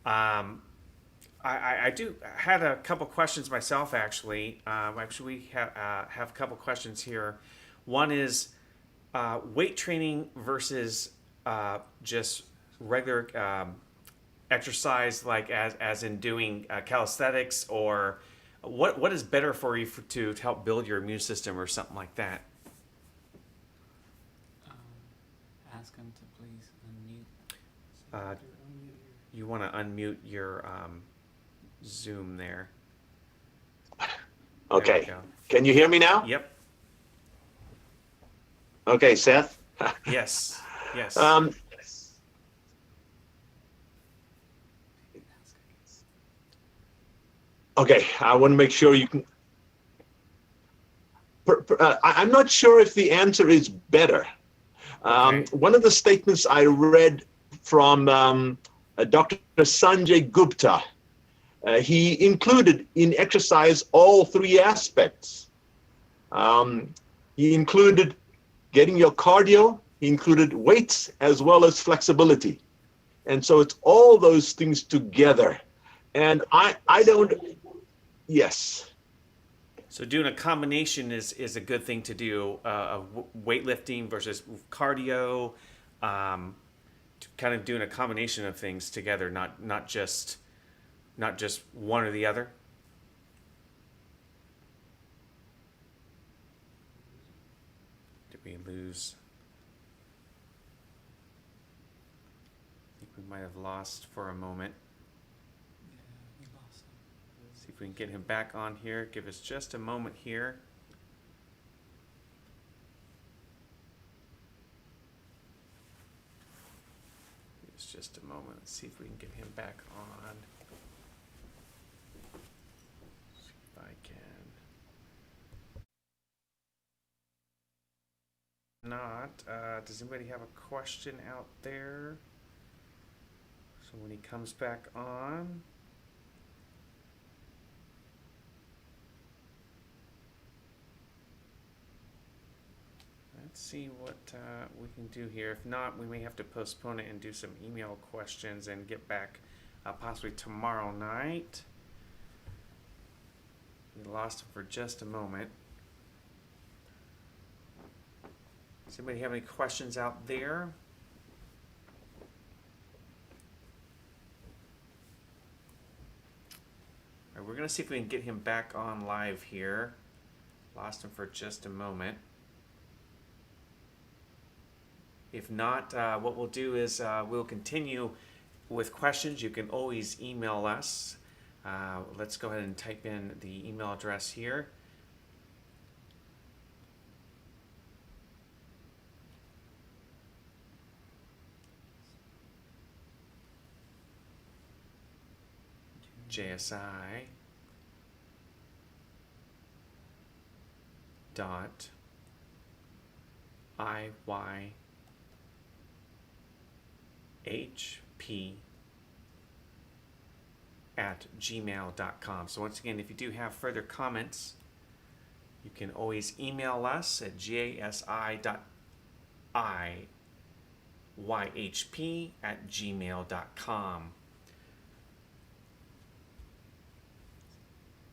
Um, I do had a couple questions myself, actually. We have a couple questions here. One is weight training versus just regular exercise, like as in doing calisthenics, or what is better for you to help build your immune system or something like that? Um, Ask him to please unmute. Uh, you want to unmute your Zoom there. There we Okay. go. Can you hear me now? Yep. Okay, Seth. Yes. Yes. Um, okay, I want to make sure you can. I'm not sure if the answer is better. Okay. One of the statements I read from Dr. Sanjay Gupta, he included in exercise all three aspects. He included getting your cardio, he included weights as well as flexibility. And so it's all those things together. And I don't, yes. So doing a combination is a good thing to do. Of weightlifting versus cardio, kind of doing a combination of things together, not just one or the other. Did we lose? I think we might have lost for a moment. Yeah, we lost him. See if we can get him back on here. Give us just a moment here. Give us just a moment. Let's see if we can get him back on. See if I can. Not. Does anybody have a question out there? So when he comes back on. Let's see what we can do here. If not, we may have to postpone it and do some email questions and get back possibly tomorrow night. We lost him for just a moment. Does anybody have any questions out there? All right, we're going to see if we can get him back on live here. Lost him for just a moment. If not, what we'll do is we'll continue with questions. You can always email us. Let's go ahead and type in the email address here. JSI dot IY HP at gmail.com. So once again, if you do have further comments, you can always email us at jasi.iyhp at gmail.com.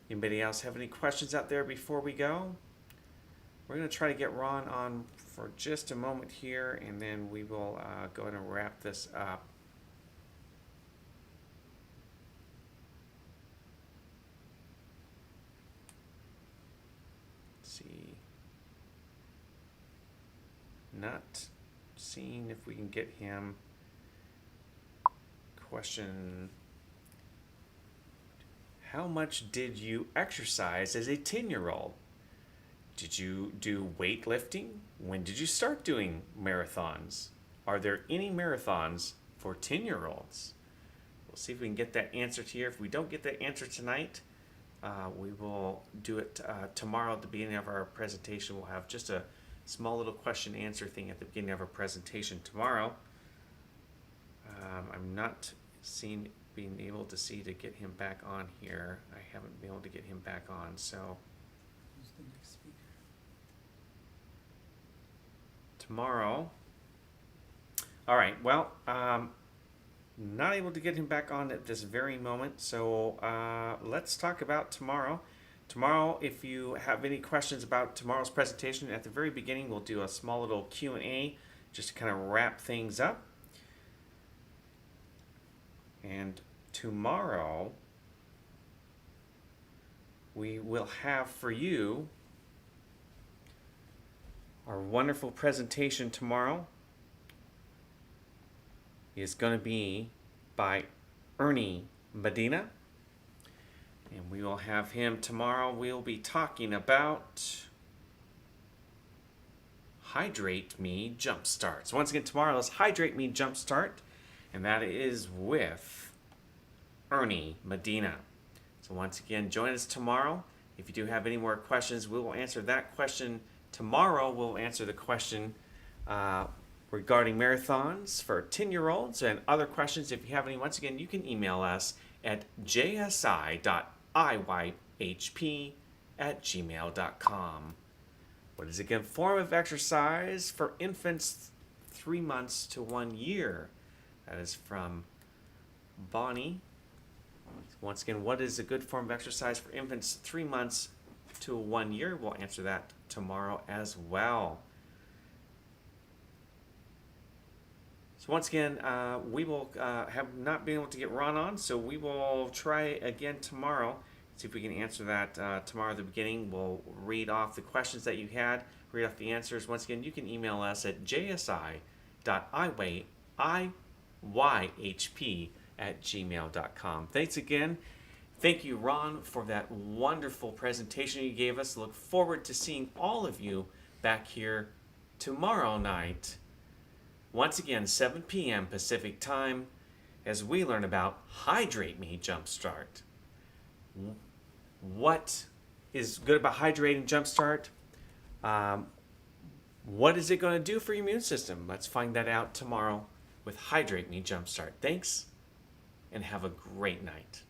Anybody else have any questions out there before we go? We're going to try to get Ron on for just a moment here, and then we will go ahead and wrap this up. Let's see. Not seeing if we can get him. Question: how much did you exercise as a 10-year-old? Did you do weightlifting? When did you start doing marathons? Are there any marathons for 10-year-olds? We'll see if we can get that answer to you. If we don't get that answer tonight, we will do it tomorrow at the beginning of our presentation. We'll have just a small little question answer thing at the beginning of our presentation tomorrow. I'm not seeing been able to see to get him back on here. I haven't been able to get him back on, so Who's the next speaker? tomorrow. All right, well, not able to get him back on at this very moment, so let's talk about tomorrow. Tomorrow, if you have any questions about tomorrow's presentation, at the very beginning, we'll do a small little Q&A just to kind of wrap things up. And tomorrow, we will have for you our wonderful presentation tomorrow is going to be by Ernie Medina. And we will have him tomorrow. We'll be talking about Hydrate Me Jumpstart. So once again, tomorrow is Hydrate Me Jumpstart. And that is with Ernie Medina. So once again, join us tomorrow. If you do have any more questions, we will answer that question tomorrow. We'll answer the question regarding marathons for 10-year-olds and other questions. If you have any, once again, you can email us at jsi.iyhp@gmail.com. What is a good form of exercise for infants 3 months to 1 year? That is from Bonnie. Once again, what is a good form of exercise for infants 3 months to 1 year? We'll answer that tomorrow as well. So once again, we will have not been able to get Ron on, so we will try again tomorrow. See if we can answer that tomorrow at the beginning. We'll read off the questions that you had, read off the answers. Once again, you can email us at jsi.iyhp@gmail.com. Thanks again. Thank you, Ron, for that wonderful presentation you gave us. Look forward to seeing all of you back here tomorrow night. Once again, 7 p.m. Pacific time, as we learn about Hydrate Me Jumpstart. What is good about hydrating Jumpstart? What is it going to do for your immune system? Let's find that out tomorrow with Hydrate Me Jumpstart. Thanks, and have a great night.